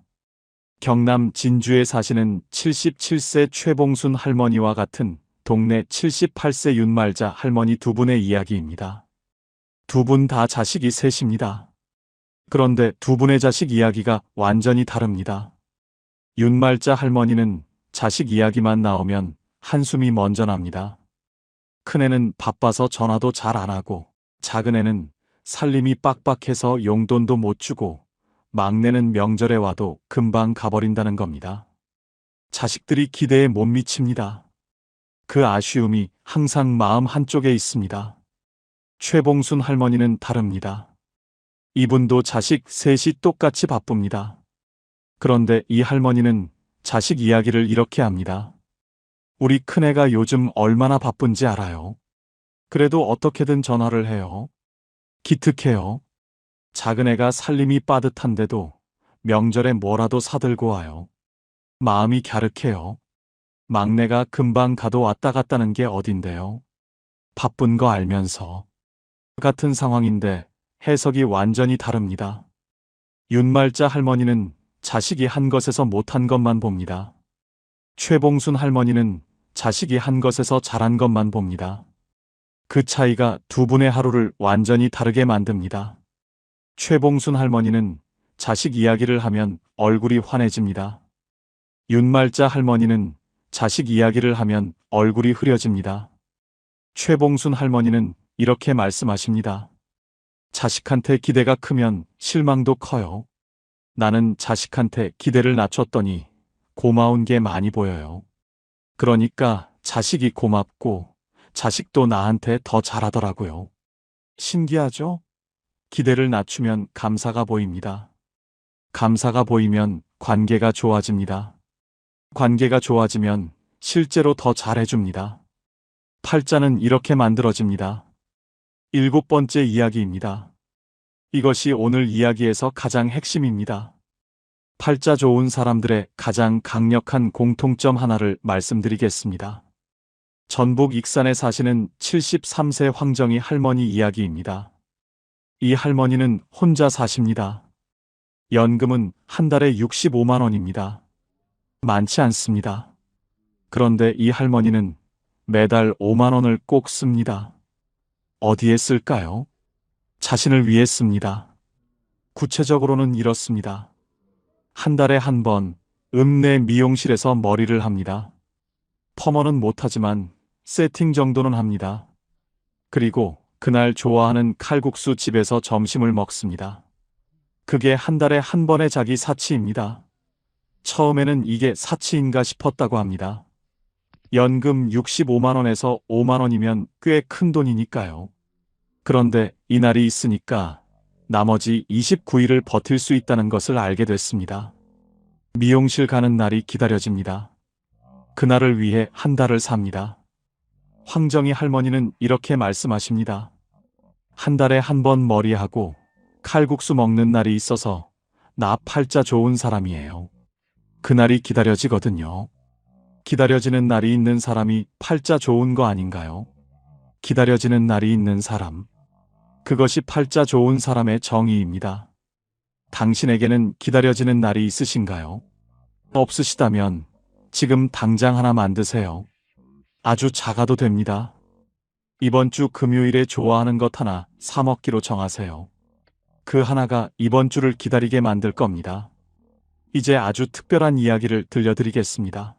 경남 진주에 사시는 77세 최봉순 할머니와 같은 동네 78세 윤말자 할머니 두 분의 이야기입니다. 두 분 다 자식이 셋입니다. 그런데 두 분의 자식 이야기가 완전히 다릅니다. 윤말자 할머니는 자식 이야기만 나오면 한숨이 먼저 납니다. 큰애는 바빠서 전화도 잘 안 하고, 작은애는 살림이 빡빡해서 용돈도 못 주고, 막내는 명절에 와도 금방 가버린다는 겁니다. 자식들이 기대에 못 미칩니다. 그 아쉬움이 항상 마음 한쪽에 있습니다. 최봉순 할머니는 다릅니다. 이분도 자식 셋이 똑같이 바쁩니다. 그런데 이 할머니는 자식 이야기를 이렇게 합니다. 우리 큰애가 요즘 얼마나 바쁜지 알아요? 그래도 어떻게든 전화를 해요. 기특해요. 작은애가 살림이 빠듯한데도 명절에 뭐라도 사들고 와요. 마음이 갸륵해요. 막내가 금방 가도 왔다 갔다는 게 어딘데요. 바쁜 거 알면서. 같은 상황인데 해석이 완전히 다릅니다. 윤말자 할머니는 자식이 한 것에서 못한 것만 봅니다. 최봉순 할머니는 자식이 한 것에서 잘한 것만 봅니다. 그 차이가 두 분의 하루를 완전히 다르게 만듭니다. 최봉순 할머니는 자식 이야기를 하면 얼굴이 환해집니다. 윤말자 할머니는 자식 이야기를 하면 얼굴이 흐려집니다. 최봉순 할머니는 이렇게 말씀하십니다. 자식한테 기대가 크면 실망도 커요. 나는 자식한테 기대를 낮췄더니 고마운 게 많이 보여요. 그러니까 자식이 고맙고 자식도 나한테 더 잘하더라고요. 신기하죠? 기대를 낮추면 감사가 보입니다. 감사가 보이면 관계가 좋아집니다. 관계가 좋아지면 실제로 더 잘해줍니다. 팔자는 이렇게 만들어집니다. 7번째 이야기입니다. 이것이 오늘 이야기에서 가장 핵심입니다. 팔자 좋은 사람들의 가장 강력한 공통점 하나를 말씀드리겠습니다. 전북 익산에 사시는 73세 황정희 할머니 이야기입니다. 이 할머니는 혼자 사십니다. 연금은 한 달에 65만 원입니다. 많지 않습니다. 그런데 이 할머니는 매달 5만 원을 꼭 씁니다. 어디에 쓸까요? 자신을 위해 씁니다. 구체적으로는 이렇습니다. 한 달에 한 번 읍내 미용실에서 머리를 합니다. 펌어는 못하지만 세팅 정도는 합니다. 그리고 그날 좋아하는 칼국수 집에서 점심을 먹습니다. 그게 한 달에 한 번의 자기 사치입니다. 처음에는 이게 사치인가 싶었다고 합니다. 연금 65만 원에서 5만 원이면 꽤 큰 돈이니까요. 그런데 이날이 있으니까 나머지 29일을 버틸 수 있다는 것을 알게 됐습니다. 미용실 가는 날이 기다려집니다. 그날을 위해 한 달을 삽니다. 황정희 할머니는 이렇게 말씀하십니다. 한 달에 한 번 머리하고 칼국수 먹는 날이 있어서 나 팔자 좋은 사람이에요. 그날이 기다려지거든요. 기다려지는 날이 있는 사람이 팔자 좋은 거 아닌가요? 기다려지는 날이 있는 사람. 그것이 팔자 좋은 사람의 정의입니다. 당신에게는 기다려지는 날이 있으신가요? 없으시다면 지금 당장 하나 만드세요. 아주 작아도 됩니다. 이번 주 금요일에 좋아하는 것 하나 사 먹기로 정하세요. 그 하나가 이번 주를 기다리게 만들 겁니다. 이제 아주 특별한 이야기를 들려드리겠습니다.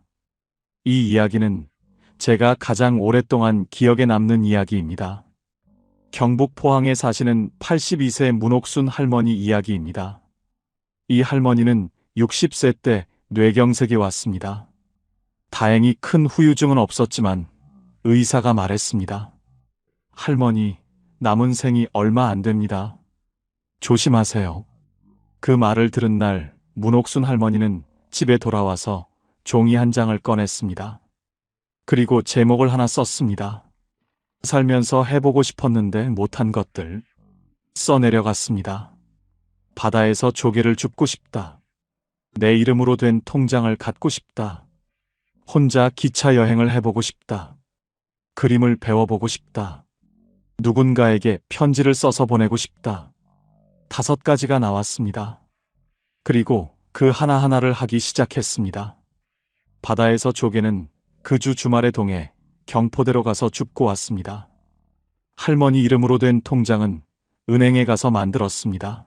이 이야기는 제가 가장 오랫동안 기억에 남는 이야기입니다. 경북 포항에 사시는 82세 문옥순 할머니 이야기입니다. 이 할머니는 60세 때 뇌경색이 왔습니다. 다행히 큰 후유증은 없었지만 의사가 말했습니다. 할머니, 남은 생이 얼마 안 됩니다. 조심하세요. 그 말을 들은 날 문옥순 할머니는 집에 돌아와서 종이 한 장을 꺼냈습니다. 그리고 제목을 하나 썼습니다. 살면서 해보고 싶었는데 못한 것들. 써내려갔습니다. 바다에서 조개를 줍고 싶다. 내 이름으로 된 통장을 갖고 싶다. 혼자 기차 여행을 해보고 싶다. 그림을 배워보고 싶다. 누군가에게 편지를 써서 보내고 싶다. 5가지가 나왔습니다. 그리고 그 하나하나를 하기 시작했습니다. 바다에서 조개는 그 주 주말에 동해 경포대로 가서 줍고 왔습니다. 할머니 이름으로 된 통장은 은행에 가서 만들었습니다.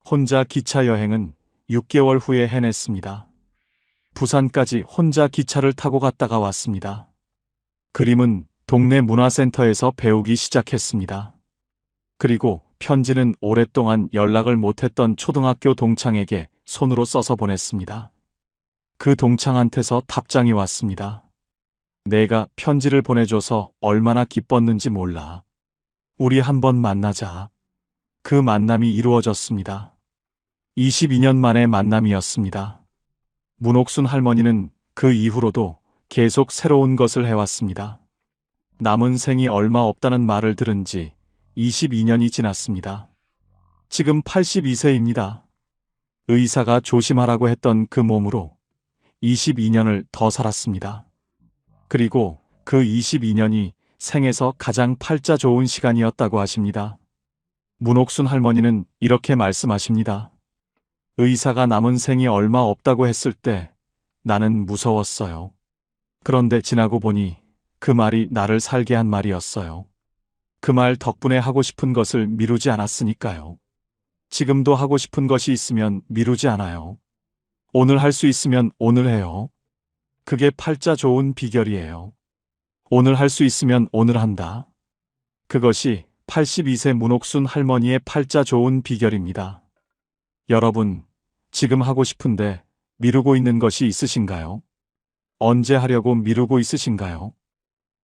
혼자 기차 여행은 6개월 후에 해냈습니다. 부산까지 혼자 기차를 타고 갔다가 왔습니다. 그림은 동네 문화센터에서 배우기 시작했습니다. 그리고 편지는 오랫동안 연락을 못했던 초등학교 동창에게 손으로 써서 보냈습니다. 그 동창한테서 답장이 왔습니다. 내가 편지를 보내줘서 얼마나 기뻤는지 몰라. 우리 한번 만나자. 그 만남이 이루어졌습니다. 22년 만의 만남이었습니다. 문옥순 할머니는 그 이후로도 계속 새로운 것을 해왔습니다. 남은 생이 얼마 없다는 말을 들은 지 22년이 지났습니다. 지금 82세입니다. 의사가 조심하라고 했던 그 몸으로 22년을 더 살았습니다. 그리고 그 22년이 생에서 가장 팔자 좋은 시간이었다고 하십니다. 문옥순 할머니는 이렇게 말씀하십니다. 의사가 남은 생이 얼마 없다고 했을 때 나는 무서웠어요. 그런데 지나고 보니 그 말이 나를 살게 한 말이었어요. 그 말 덕분에 하고 싶은 것을 미루지 않았으니까요. 지금도 하고 싶은 것이 있으면 미루지 않아요. 오늘 할 수 있으면 오늘 해요. 그게 팔자 좋은 비결이에요. 오늘 할 수 있으면 오늘 한다. 그것이 82세 문옥순 할머니의 팔자 좋은 비결입니다. 여러분, 지금 하고 싶은데 미루고 있는 것이 있으신가요? 언제 하려고 미루고 있으신가요?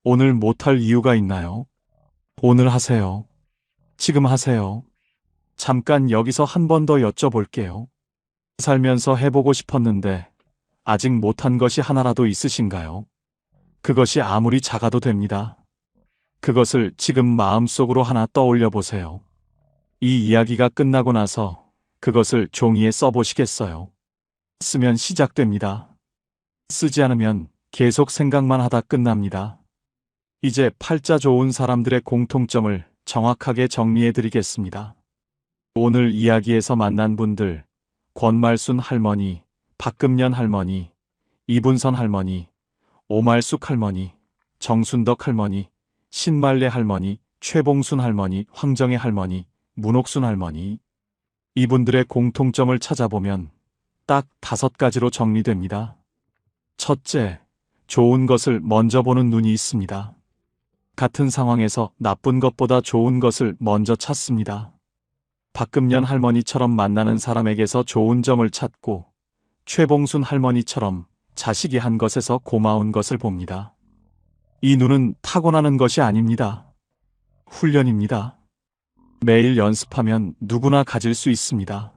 오늘 못할 이유가 있나요? 오늘 하세요. 지금 하세요. 잠깐 여기서 한 번 더 여쭤볼게요. 살면서 해보고 싶었는데 아직 못한 것이 하나라도 있으신가요? 그것이 아무리 작아도 됩니다. 그것을 지금 마음속으로 하나 떠올려 보세요. 이 이야기가 끝나고 나서 그것을 종이에 써보시겠어요? 쓰면 시작됩니다. 쓰지 않으면 계속 생각만 하다 끝납니다. 이제 팔자 좋은 사람들의 공통점을 정확하게 정리해 드리겠습니다. 오늘 이야기에서 만난 분들, 권말순 할머니, 박금년 할머니, 이분선 할머니, 오말숙 할머니, 정순덕 할머니, 신말레 할머니, 최봉순 할머니, 황정혜 할머니, 문옥순 할머니. 이분들의 공통점을 찾아보면 딱 5가지로 정리됩니다. 첫째, 좋은 것을 먼저 보는 눈이 있습니다. 같은 상황에서 나쁜 것보다 좋은 것을 먼저 찾습니다. 박금년 할머니처럼 만나는 사람에게서 좋은 점을 찾고 최봉순 할머니처럼 자식이 한 것에서 고마운 것을 봅니다. 이 눈은 타고나는 것이 아닙니다. 훈련입니다. 매일 연습하면 누구나 가질 수 있습니다.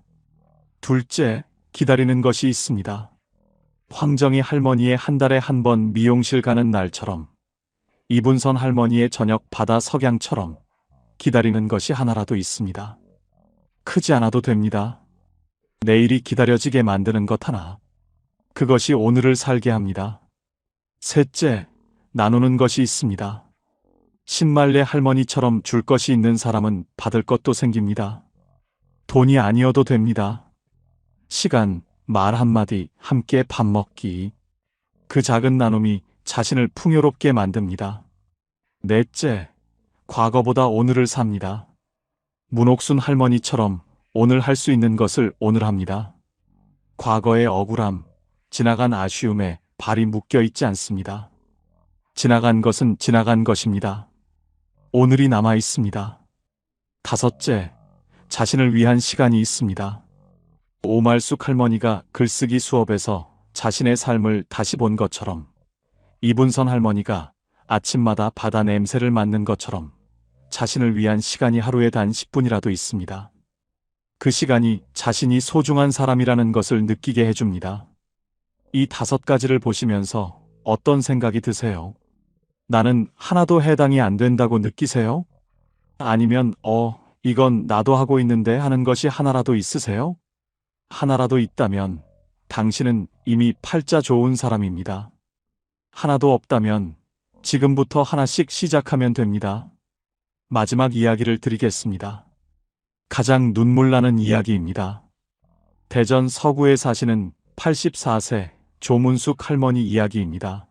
둘째, 기다리는 것이 있습니다. 황정희 할머니의 한 달에 한 번 미용실 가는 날처럼, 이분선 할머니의 저녁 바다 석양처럼 기다리는 것이 하나라도 있습니다. 크지 않아도 됩니다. 내일이 기다려지게 만드는 것 하나. 그것이 오늘을 살게 합니다. 셋째, 나누는 것이 있습니다. 신말레 할머니처럼 줄 것이 있는 사람은 받을 것도 생깁니다. 돈이 아니어도 됩니다. 시간, 말 한마디, 함께 밥 먹기. 그 작은 나눔이 자신을 풍요롭게 만듭니다. 넷째, 과거보다 오늘을 삽니다. 문옥순 할머니처럼 오늘 할 수 있는 것을 오늘 합니다. 과거의 억울함, 지나간 아쉬움에 발이 묶여 있지 않습니다. 지나간 것은 지나간 것입니다. 오늘이 남아 있습니다. 다섯째, 자신을 위한 시간이 있습니다. 오말숙 할머니가 글쓰기 수업에서 자신의 삶을 다시 본 것처럼, 이분선 할머니가 아침마다 바다 냄새를 맡는 것처럼 자신을 위한 시간이 하루에 단 10분이라도 있습니다. 그 시간이 자신이 소중한 사람이라는 것을 느끼게 해줍니다. 이 5가지를 보시면서 어떤 생각이 드세요? 나는 하나도 해당이 안 된다고 느끼세요? 아니면 이건 나도 하고 있는데 하는 것이 하나라도 있으세요? 하나라도 있다면 당신은 이미 팔자 좋은 사람입니다. 하나도 없다면 지금부터 하나씩 시작하면 됩니다. 마지막 이야기를 드리겠습니다. 가장 눈물 나는 이야기입니다. 대전 서구에 사시는 84세 조문숙 할머니 이야기입니다.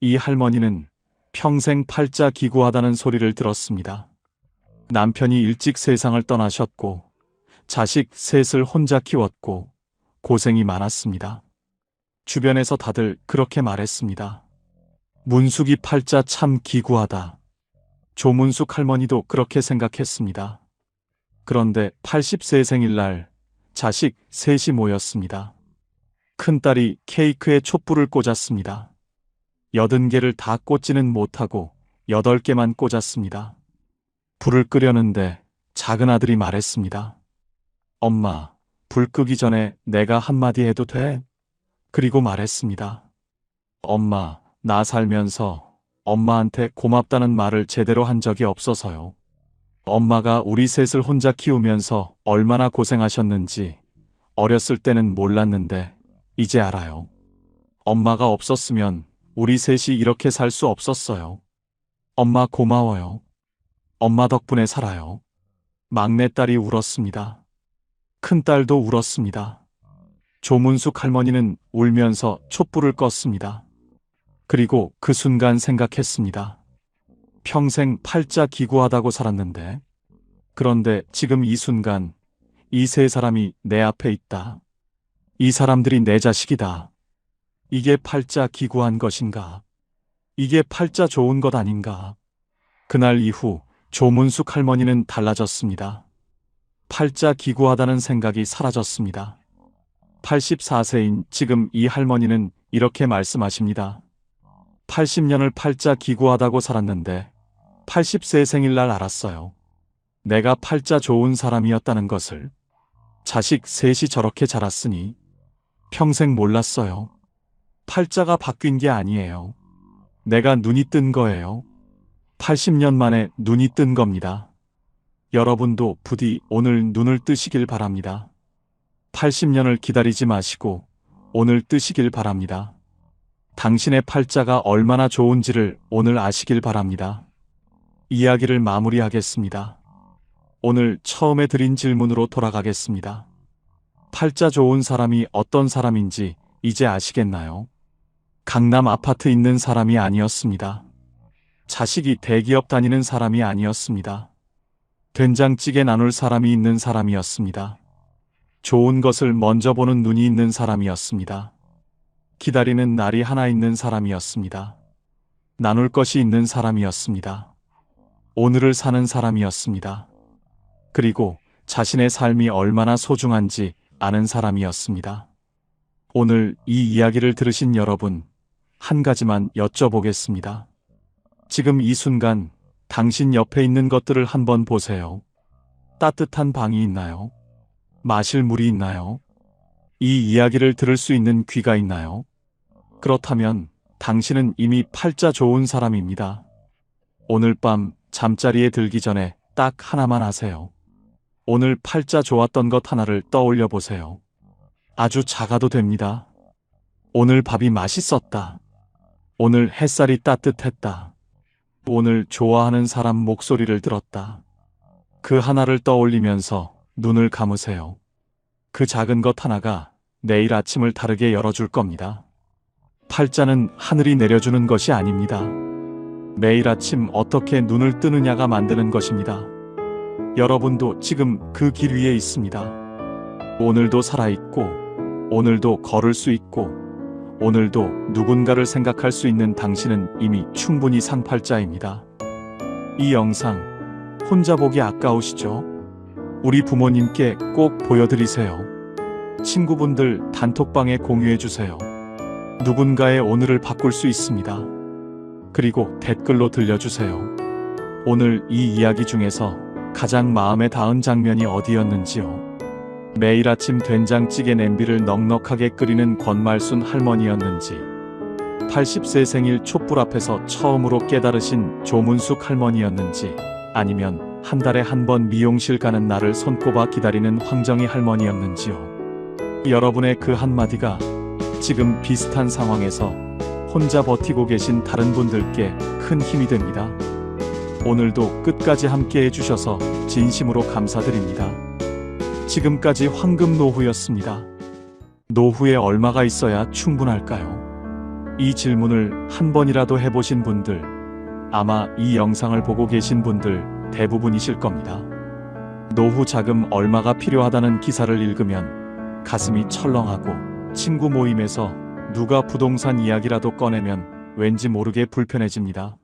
이 할머니는 평생 팔자 기구하다는 소리를 들었습니다. 남편이 일찍 세상을 떠나셨고 자식 셋을 혼자 키웠고 고생이 많았습니다. 주변에서 다들 그렇게 말했습니다. 문숙이 팔자 참 기구하다. 조문숙 할머니도 그렇게 생각했습니다. 그런데 80세 생일날 자식 셋이 모였습니다. 큰딸이 케이크에 촛불을 꽂았습니다. 80개를 다 꽂지는 못하고 8개만 꽂았습니다. 불을 끄려는데 작은 아들이 말했습니다. 엄마, 불 끄기 전에 내가 한마디 해도 돼? 그리고 말했습니다. 엄마, 나 살면서 엄마한테 고맙다는 말을 제대로 한 적이 없어서요. 엄마가 우리 셋을 혼자 키우면서 얼마나 고생하셨는지 어렸을 때는 몰랐는데 이제 알아요. 엄마가 없었으면 우리 셋이 이렇게 살 수 없었어요. 엄마 고마워요. 엄마 덕분에 살아요. 막내딸이 울었습니다. 큰딸도 울었습니다. 조문숙 할머니는 울면서 촛불을 껐습니다. 그리고 그 순간 생각했습니다. 평생 팔자 기구하다고 살았는데, 그런데 지금 이 순간 이 세 사람이 내 앞에 있다. 이 사람들이 내 자식이다. 이게 팔자 기구한 것인가? 이게 팔자 좋은 것 아닌가? 그날 이후 조문숙 할머니는 달라졌습니다. 팔자 기구하다는 생각이 사라졌습니다. 84세인 지금 이 할머니는 이렇게 말씀하십니다. 80년을 팔자 기구하다고 살았는데 80세 생일날 알았어요. 내가 팔자 좋은 사람이었다는 것을. 자식 셋이 저렇게 자랐으니 평생 몰랐어요. 팔자가 바뀐 게 아니에요. 내가 눈이 뜬 거예요. 80년 만에 눈이 뜬 겁니다. 여러분도 부디 오늘 눈을 뜨시길 바랍니다. 80년을 기다리지 마시고 오늘 뜨시길 바랍니다. 당신의 팔자가 얼마나 좋은지를 오늘 아시길 바랍니다. 이야기를 마무리하겠습니다. 오늘 처음에 드린 질문으로 돌아가겠습니다. 팔자 좋은 사람이 어떤 사람인지 이제 아시겠나요? 강남 아파트 있는 사람이 아니었습니다. 자식이 대기업 다니는 사람이 아니었습니다. 된장찌개 나눌 사람이 있는 사람이었습니다. 좋은 것을 먼저 보는 눈이 있는 사람이었습니다. 기다리는 날이 하나 있는 사람이었습니다. 나눌 것이 있는 사람이었습니다. 오늘을 사는 사람이었습니다. 그리고 자신의 삶이 얼마나 소중한지 아는 사람이었습니다. 오늘 이 이야기를 들으신 여러분, 한 가지만 여쭤보겠습니다. 지금 이 순간 당신 옆에 있는 것들을 한번 보세요. 따뜻한 방이 있나요? 마실 물이 있나요? 이 이야기를 들을 수 있는 귀가 있나요? 그렇다면 당신은 이미 팔자 좋은 사람입니다. 오늘 밤 잠자리에 들기 전에 딱 하나만 하세요. 오늘 팔자 좋았던 것 하나를 떠올려 보세요. 아주 작아도 됩니다. 오늘 밥이 맛있었다. 오늘 햇살이 따뜻했다. 오늘 좋아하는 사람 목소리를 들었다. 그 하나를 떠올리면서 눈을 감으세요. 그 작은 것 하나가 내일 아침을 다르게 열어줄 겁니다. 팔자는 하늘이 내려주는 것이 아닙니다. 매일 아침 어떻게 눈을 뜨느냐가 만드는 것입니다. 여러분도 지금 그 길 위에 있습니다. 오늘도 살아있고 오늘도 걸을 수 있고 오늘도 누군가를 생각할 수 있는 당신은 이미 충분히 상팔자입니다. 이 영상 혼자 보기 아까우시죠? 우리 부모님께 꼭 보여드리세요. 친구분들 단톡방에 공유해주세요. 누군가의 오늘을 바꿀 수 있습니다. 그리고 댓글로 들려주세요. 오늘 이 이야기 중에서 가장 마음에 닿은 장면이 어디였는지요? 매일 아침 된장찌개 냄비를 넉넉하게 끓이는 권말순 할머니였는지, 80세 생일 촛불 앞에서 처음으로 깨달으신 조문숙 할머니였는지, 아니면 한 달에 한 번 미용실 가는 날을 손꼽아 기다리는 황정희 할머니였는지요. 여러분의 그 한마디가 지금 비슷한 상황에서 혼자 버티고 계신 다른 분들께 큰 힘이 됩니다. 오늘도 끝까지 함께 해주셔서 진심으로 감사드립니다. 지금까지 황금노후였습니다. 노후에 얼마가 있어야 충분할까요? 이 질문을 한 번이라도 해보신 분들, 아마 이 영상을 보고 계신 분들 대부분이실 겁니다. 노후 자금 얼마가 필요하다는 기사를 읽으면 가슴이 철렁하고 친구 모임에서 누가 부동산 이야기라도 꺼내면 왠지 모르게 불편해집니다.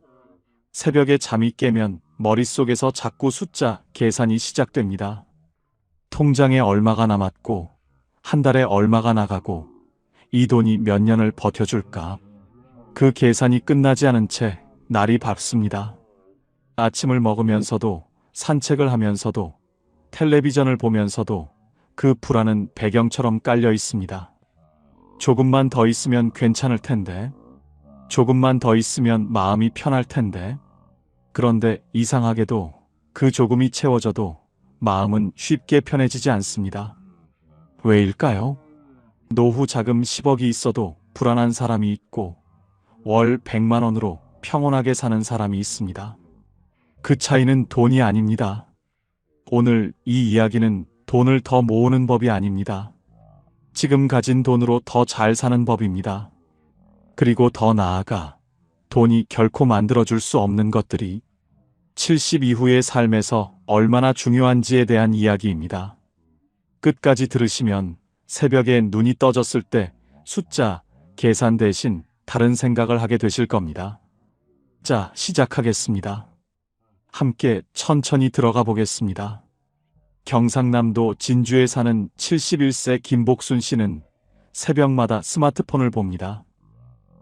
새벽에 잠이 깨면 머릿속에서 자꾸 숫자 계산이 시작됩니다. 통장에 얼마가 남았고 한 달에 얼마가 나가고 이 돈이 몇 년을 버텨줄까? 그 계산이 끝나지 않은 채 날이 밝습니다. 아침을 먹으면서도 산책을 하면서도 텔레비전을 보면서도 그 불안은 배경처럼 깔려 있습니다. 조금만 더 있으면 괜찮을 텐데, 조금만 더 있으면 마음이 편할 텐데, 그런데 이상하게도 그 조금이 채워져도 마음은 쉽게 편해지지 않습니다. 왜일까요? 노후 자금 10억이 있어도 불안한 사람이 있고 월 100만 원으로 평온하게 사는 사람이 있습니다. 그 차이는 돈이 아닙니다. 오늘 이 이야기는 돈을 더 모으는 법이 아닙니다. 지금 가진 돈으로 더 잘 사는 법입니다. 그리고 더 나아가 돈이 결코 만들어줄 수 없는 것들이 70 이후의 삶에서 얼마나 중요한지에 대한 이야기입니다. 끝까지 들으시면 새벽에 눈이 떠졌을 때 숫자, 계산 대신 다른 생각을 하게 되실 겁니다. 자, 시작하겠습니다. 함께 천천히 들어가 보겠습니다. 경상남도 진주에 사는 71세 김복순 씨는 새벽마다 스마트폰을 봅니다.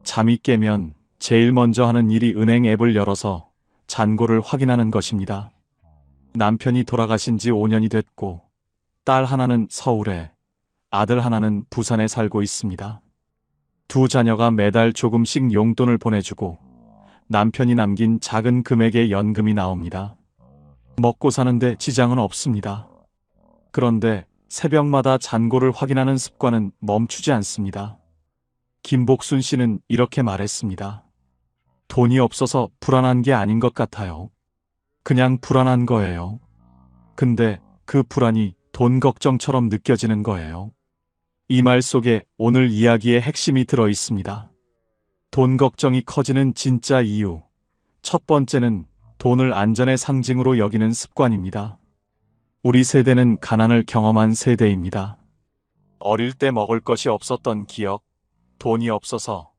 잠이 깨면 제일 먼저 하는 일이 은행 앱을 열어서 잔고를 확인하는 것입니다. 남편이 돌아가신 지 5년이 됐고 딸 하나는 서울에, 아들 하나는 부산에 살고 있습니다. 두 자녀가 매달 조금씩 용돈을 보내주고 남편이 남긴 작은 금액의 연금이 나옵니다. 먹고 사는데 지장은 없습니다. 그런데 새벽마다 잔고를 확인하는 습관은 멈추지 않습니다. 김복순 씨는 이렇게 말했습니다. 돈이 없어서 불안한 게 아닌 것 같아요. 그냥 불안한 거예요. 근데 그 불안이 돈 걱정처럼 느껴지는 거예요. 이 말 속에 오늘 이야기의 핵심이 들어 있습니다. 돈 걱정이 커지는 진짜 이유. 첫 번째는 돈을 안전의 상징으로 여기는 습관입니다. 우리 세대는 가난을 경험한 세대입니다. 어릴 때 먹을 것이 없었던 기억, 돈이 없어서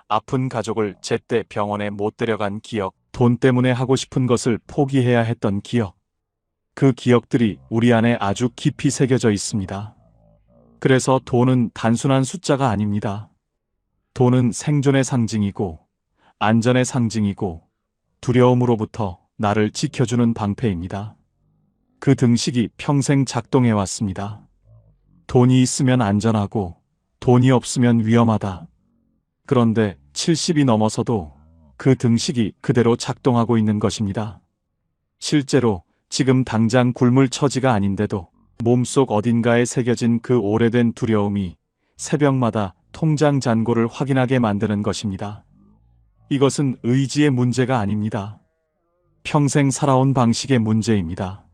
아픈 가족을 제때 병원에 못 데려간 기억, 돈 때문에 하고 싶은 것을 포기해야 했던 기억. 그 기억들이 우리 안에 아주 깊이 새겨져 있습니다. 그래서 돈은 단순한 숫자가 아닙니다. 돈은 생존의 상징이고, 안전의 상징이고, 두려움으로부터 나를 지켜주는 방패입니다. 그 등식이 평생 작동해 왔습니다. 돈이 있으면 안전하고, 돈이 없으면 위험하다. 그런데 70이 넘어서도 그 등식이 그대로 작동하고 있는 것입니다. 실제로 지금 당장 굶을 처지가 아닌데도 몸속 어딘가에 새겨진 그 오래된 두려움이 새벽마다 통장 잔고를 확인하게 만드는 것입니다. 이것은 의지의 문제가 아닙니다. 평생 살아온 방식의 문제입니다.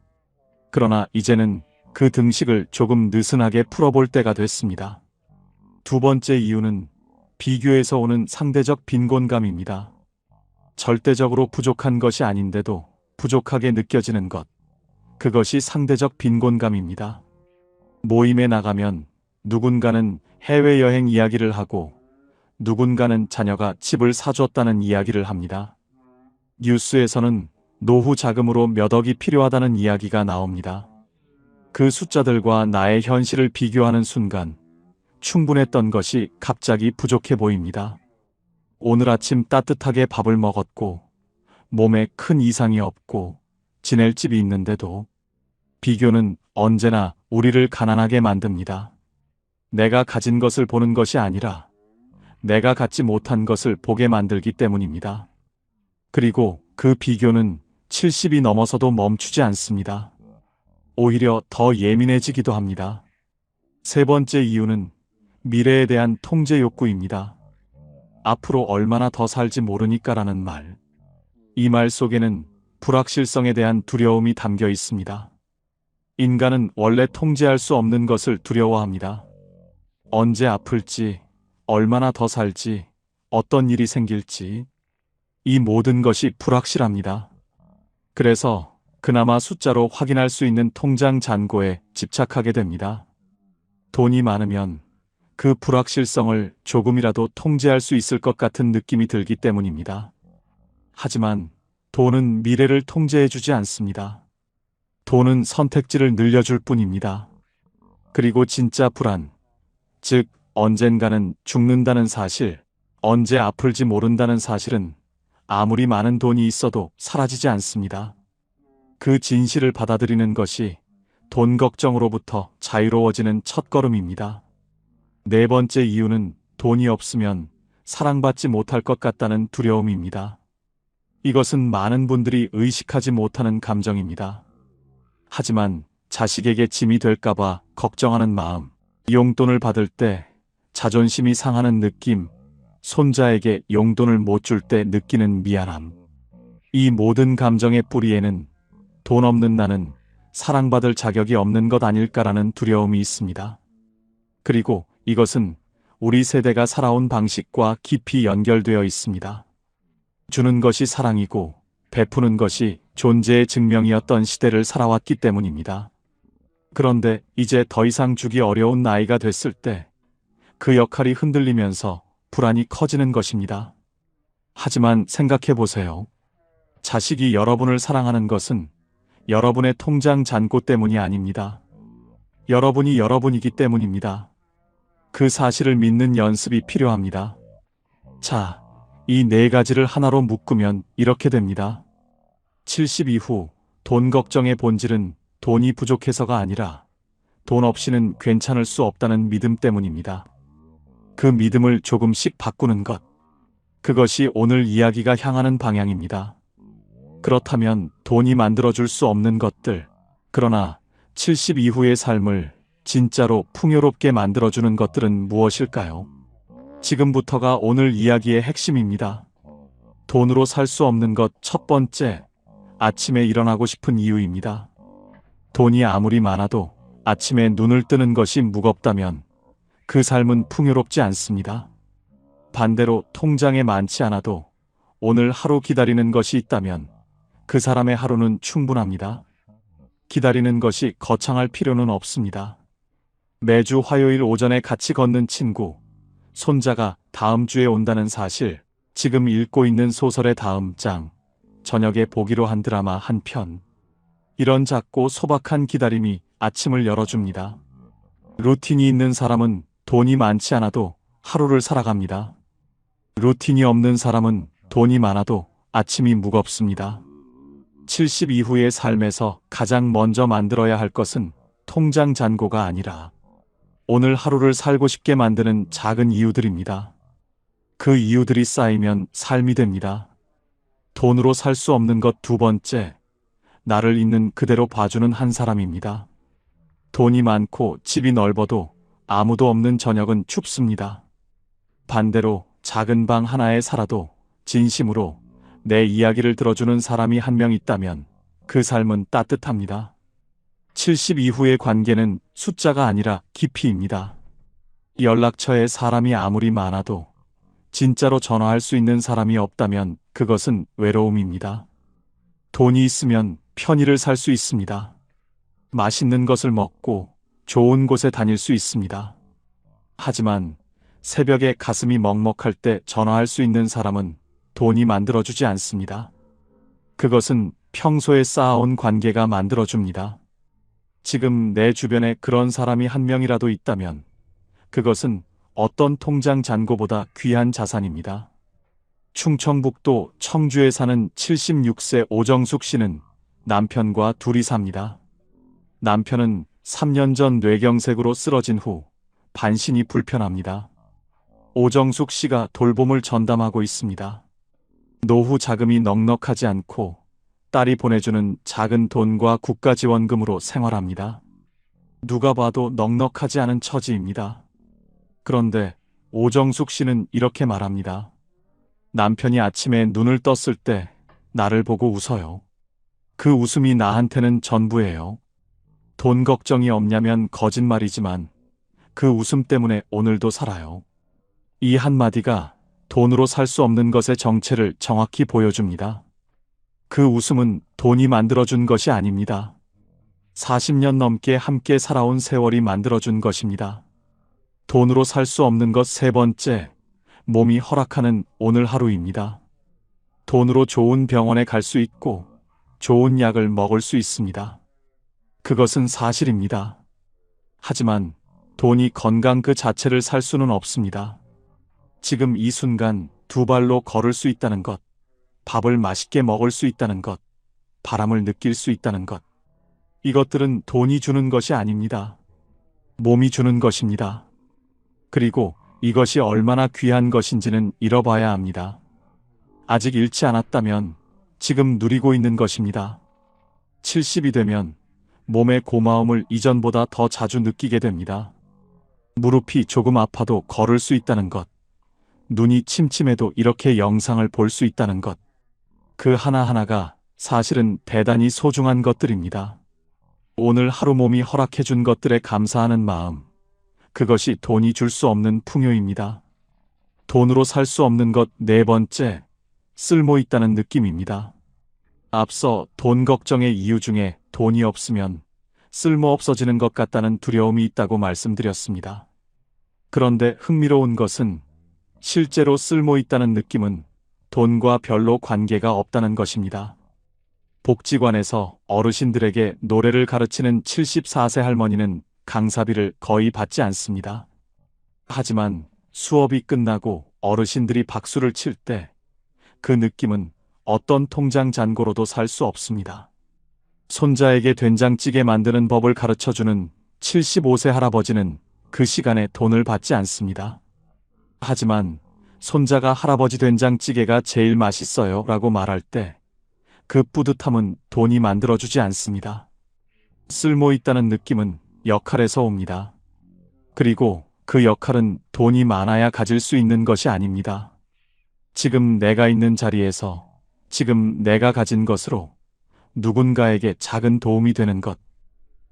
그러나 이제는 그 등식을 조금 느슨하게 풀어볼 때가 됐습니다. 두 번째 이유는 비교에서 오는 상대적 빈곤감입니다. 절대적으로 부족한 것이 아닌데도 부족하게 느껴지는 것. 그것이 상대적 빈곤감입니다. 모임에 나가면 누군가는 해외여행 이야기를 하고 누군가는 자녀가 집을 사줬다는 이야기를 합니다. 뉴스에서는 노후 자금으로 몇 억이 필요하다는 이야기가 나옵니다. 그 숫자들과 나의 현실을 비교하는 순간 충분했던 것이 갑자기 부족해 보입니다. 오늘 아침 따뜻하게 밥을 먹었고 몸에 큰 이상이 없고 지낼 집이 있는데도 비교는 언제나 우리를 가난하게 만듭니다. 내가 가진 것을 보는 것이 아니라 내가 갖지 못한 것을 보게 만들기 때문입니다. 그리고 그 비교는 70이 넘어서도 멈추지 않습니다. 오히려 더 예민해지기도 합니다. 세 번째 이유는 미래에 대한 통제 욕구입니다. 앞으로 얼마나 더 살지 모르니까라는 말. 이 말 속에는 불확실성에 대한 두려움이 담겨 있습니다. 인간은 원래 통제할 수 없는 것을 두려워합니다. 언제 아플지, 얼마나 더 살지, 어떤 일이 생길지, 이 모든 것이 불확실합니다. 그래서 그나마 숫자로 확인할 수 있는 통장 잔고에 집착하게 됩니다. 돈이 많으면 그 불확실성을 조금이라도 통제할 수 있을 것 같은 느낌이 들기 때문입니다. 하지만 돈은 미래를 통제해주지 않습니다. 돈은 선택지를 늘려줄 뿐입니다. 그리고 진짜 불안, 즉 언젠가는 죽는다는 사실, 언제 아플지 모른다는 사실은 아무리 많은 돈이 있어도 사라지지 않습니다. 그 진실을 받아들이는 것이 돈 걱정으로부터 자유로워지는 첫걸음입니다. 네 번째 이유는 돈이 없으면 사랑받지 못할 것 같다는 두려움입니다. 이것은 많은 분들이 의식하지 못하는 감정입니다. 하지만 자식에게 짐이 될까봐 걱정하는 마음, 용돈을 받을 때 자존심이 상하는 느낌, 손자에게 용돈을 못 줄 때 느끼는 미안함. 이 모든 감정의 뿌리에는 돈 없는 나는 사랑받을 자격이 없는 것 아닐까라는 두려움이 있습니다. 그리고 이것은 우리 세대가 살아온 방식과 깊이 연결되어 있습니다. 주는 것이 사랑이고 베푸는 것이 존재의 증명이었던 시대를 살아왔기 때문입니다. 그런데 이제 더 이상 주기 어려운 나이가 됐을 때 그 역할이 흔들리면서 불안이 커지는 것입니다. 하지만 생각해 보세요. 자식이 여러분을 사랑하는 것은 여러분의 통장 잔고 때문이 아닙니다. 여러분이 여러분이기 때문입니다. 그 사실을 믿는 연습이 필요합니다. 자, 이 네 가지를 하나로 묶으면 이렇게 됩니다. 70 이후 돈 걱정의 본질은 돈이 부족해서가 아니라 돈 없이는 괜찮을 수 없다는 믿음 때문입니다. 그 믿음을 조금씩 바꾸는 것. 그것이 오늘 이야기가 향하는 방향입니다. 그렇다면 돈이 만들어줄 수 없는 것들, 그러나 70 이후의 삶을 진짜로 풍요롭게 만들어주는 것들은 무엇일까요? 지금부터가 오늘 이야기의 핵심입니다. 돈으로 살 수 없는 것 첫 번째, 아침에 일어나고 싶은 이유입니다. 돈이 아무리 많아도 아침에 눈을 뜨는 것이 무겁다면 그 삶은 풍요롭지 않습니다. 반대로 통장에 많지 않아도 오늘 하루 기다리는 것이 있다면 그 사람의 하루는 충분합니다. 기다리는 것이 거창할 필요는 없습니다. 매주 화요일 오전에 같이 걷는 친구, 손자가 다음 주에 온다는 사실, 지금 읽고 있는 소설의 다음 장, 저녁에 보기로 한 드라마 한 편. 이런 작고 소박한 기다림이 아침을 열어줍니다. 루틴이 있는 사람은 돈이 많지 않아도 하루를 살아갑니다. 루틴이 없는 사람은 돈이 많아도 아침이 무겁습니다. 70 이후의 삶에서 가장 먼저 만들어야 할 것은 통장 잔고가 아니라 오늘 하루를 살고 싶게 만드는 작은 이유들입니다. 그 이유들이 쌓이면 삶이 됩니다. 돈으로 살 수 없는 것 두 번째, 나를 있는 그대로 봐주는 한 사람입니다. 돈이 많고 집이 넓어도 아무도 없는 저녁은 춥습니다. 반대로 작은 방 하나에 살아도 진심으로 내 이야기를 들어주는 사람이 한 명 있다면 그 삶은 따뜻합니다. 70 이후의 관계는 숫자가 아니라 깊이입니다. 연락처에 사람이 아무리 많아도 진짜로 전화할 수 있는 사람이 없다면 그것은 외로움입니다. 돈이 있으면 편의를 살 수 있습니다. 맛있는 것을 먹고 좋은 곳에 다닐 수 있습니다. 하지만 새벽에 가슴이 먹먹할 때 전화할 수 있는 사람은 돈이 만들어주지 않습니다. 그것은 평소에 쌓아온 관계가 만들어줍니다. 지금 내 주변에 그런 사람이 한 명이라도 있다면 그것은 어떤 통장 잔고보다 귀한 자산입니다. 충청북도 청주에 사는 76세 오정숙 씨는 남편과 둘이 삽니다. 남편은 3년 전 뇌경색으로 쓰러진 후 반신이 불편합니다. 오정숙 씨가 돌봄을 전담하고 있습니다. 노후 자금이 넉넉하지 않고 딸이 보내주는 작은 돈과 국가지원금으로 생활합니다. 누가 봐도 넉넉하지 않은 처지입니다. 그런데 오정숙 씨는 이렇게 말합니다. 남편이 아침에 눈을 떴을 때 나를 보고 웃어요. 그 웃음이 나한테는 전부예요. 돈 걱정이 없냐면 거짓말이지만 그 웃음 때문에 오늘도 살아요. 이 한마디가 돈으로 살 수 없는 것의 정체를 정확히 보여줍니다. 그 웃음은 돈이 만들어준 것이 아닙니다. 40년 넘게 함께 살아온 세월이 만들어준 것입니다. 돈으로 살 수 없는 것 세 번째, 몸이 허락하는 오늘 하루입니다. 돈으로 좋은 병원에 갈 수 있고 좋은 약을 먹을 수 있습니다. 그것은 사실입니다. 하지만 돈이 건강 그 자체를 살 수는 없습니다. 지금 이 순간 두 발로 걸을 수 있다는 것, 밥을 맛있게 먹을 수 있다는 것, 바람을 느낄 수 있다는 것. 이것들은 돈이 주는 것이 아닙니다. 몸이 주는 것입니다. 그리고 이것이 얼마나 귀한 것인지는 잃어봐야 합니다. 아직 잃지 않았다면 지금 누리고 있는 것입니다. 70이 되면 몸의 고마움을 이전보다 더 자주 느끼게 됩니다. 무릎이 조금 아파도 걸을 수 있다는 것, 눈이 침침해도 이렇게 영상을 볼 수 있다는 것, 그 하나하나가 사실은 대단히 소중한 것들입니다. 오늘 하루 몸이 허락해준 것들에 감사하는 마음, 그것이 돈이 줄 수 없는 풍요입니다. 돈으로 살 수 없는 것 네 번째, 쓸모 있다는 느낌입니다. 앞서 돈 걱정의 이유 중에 돈이 없으면 쓸모 없어지는 것 같다는 두려움이 있다고 말씀드렸습니다. 그런데 흥미로운 것은 실제로 쓸모 있다는 느낌은 돈과 별로 관계가 없다는 것입니다. 복지관에서 어르신들에게 노래를 가르치는 74세 할머니는 강사비를 거의 받지 않습니다. 하지만 수업이 끝나고 어르신들이 박수를 칠 때 그 느낌은 어떤 통장 잔고로도 살 수 없습니다. 손자에게 된장찌개 만드는 법을 가르쳐주는 75세 할아버지는 그 시간에 돈을 받지 않습니다. 하지만 손자가 할아버지 된장찌개가 제일 맛있어요 라고 말할 때 그 뿌듯함은 돈이 만들어주지 않습니다. 쓸모 있다는 느낌은 역할에서 옵니다. 그리고 그 역할은 돈이 많아야 가질 수 있는 것이 아닙니다. 지금 내가 있는 자리에서 지금 내가 가진 것으로 누군가에게 작은 도움이 되는 것,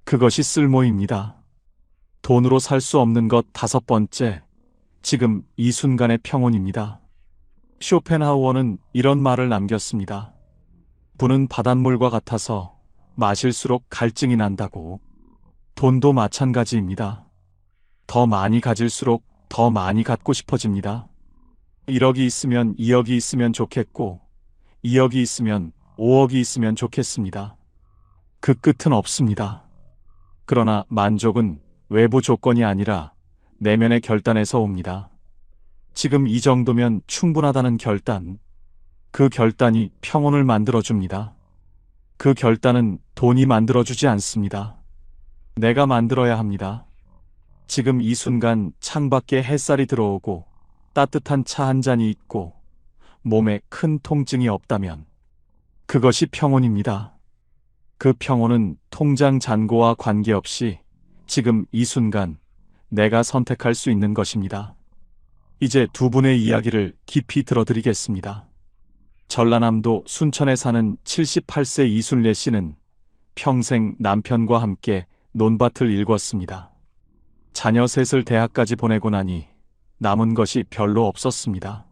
그것이 쓸모입니다. 돈으로 살 수 없는 것 다섯 번째, 지금 이 순간의 평온입니다. 쇼펜하우어는 이런 말을 남겼습니다. 부는 바닷물과 같아서 마실수록 갈증이 난다고. 돈도 마찬가지입니다. 더 많이 가질수록 더 많이 갖고 싶어집니다. 1억이 있으면 2억이 있으면 좋겠고 2억이 있으면 5억이 있으면 좋겠습니다. 그 끝은 없습니다. 그러나 만족은 외부 조건이 아니라 내면의 결단에서 옵니다. 지금 이 정도면 충분하다는 결단, 그 결단이 평온을 만들어줍니다. 그 결단은 돈이 만들어주지 않습니다. 내가 만들어야 합니다. 지금 이 순간 창밖에 햇살이 들어오고 따뜻한 차 한 잔이 있고 몸에 큰 통증이 없다면 그것이 평온입니다. 그 평온은 통장 잔고와 관계없이 지금 이 순간 내가 선택할 수 있는 것입니다. 이제 두 분의 이야기를 깊이 들어드리겠습니다. 전라남도 순천에 사는 78세 이순례 씨는 평생 남편과 함께 논밭을 일궜습니다. 자녀 셋을 대학까지 보내고 나니 남은 것이 별로 없었습니다.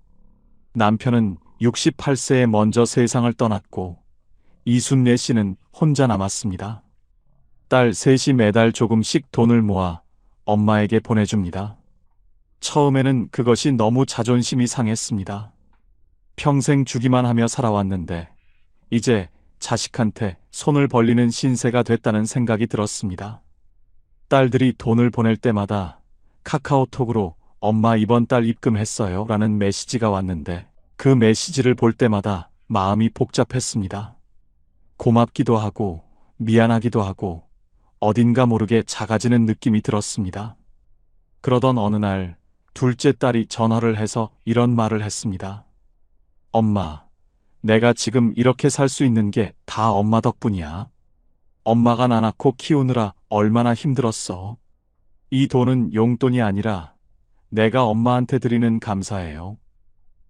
남편은 68세에 먼저 세상을 떠났고 이순례 씨는 혼자 남았습니다. 딸 셋이 매달 조금씩 돈을 모아 엄마에게 보내줍니다. 처음에는 그것이 너무 자존심이 상했습니다. 평생 주기만 하며 살아왔는데 이제 자식한테 손을 벌리는 신세가 됐다는 생각이 들었습니다. 딸들이 돈을 보낼 때마다 카카오톡으로 엄마 이번 달 입금했어요 라는 메시지가 왔는데 그 메시지를 볼 때마다 마음이 복잡했습니다. 고맙기도 하고 미안하기도 하고 어딘가 모르게 작아지는 느낌이 들었습니다. 그러던 어느 날 둘째 딸이 전화를 해서 이런 말을 했습니다. 엄마, 내가 지금 이렇게 살 수 있는 게 다 엄마 덕분이야. 엄마가 나 낳고 키우느라 얼마나 힘들었어. 이 돈은 용돈이 아니라 내가 엄마한테 드리는 감사예요.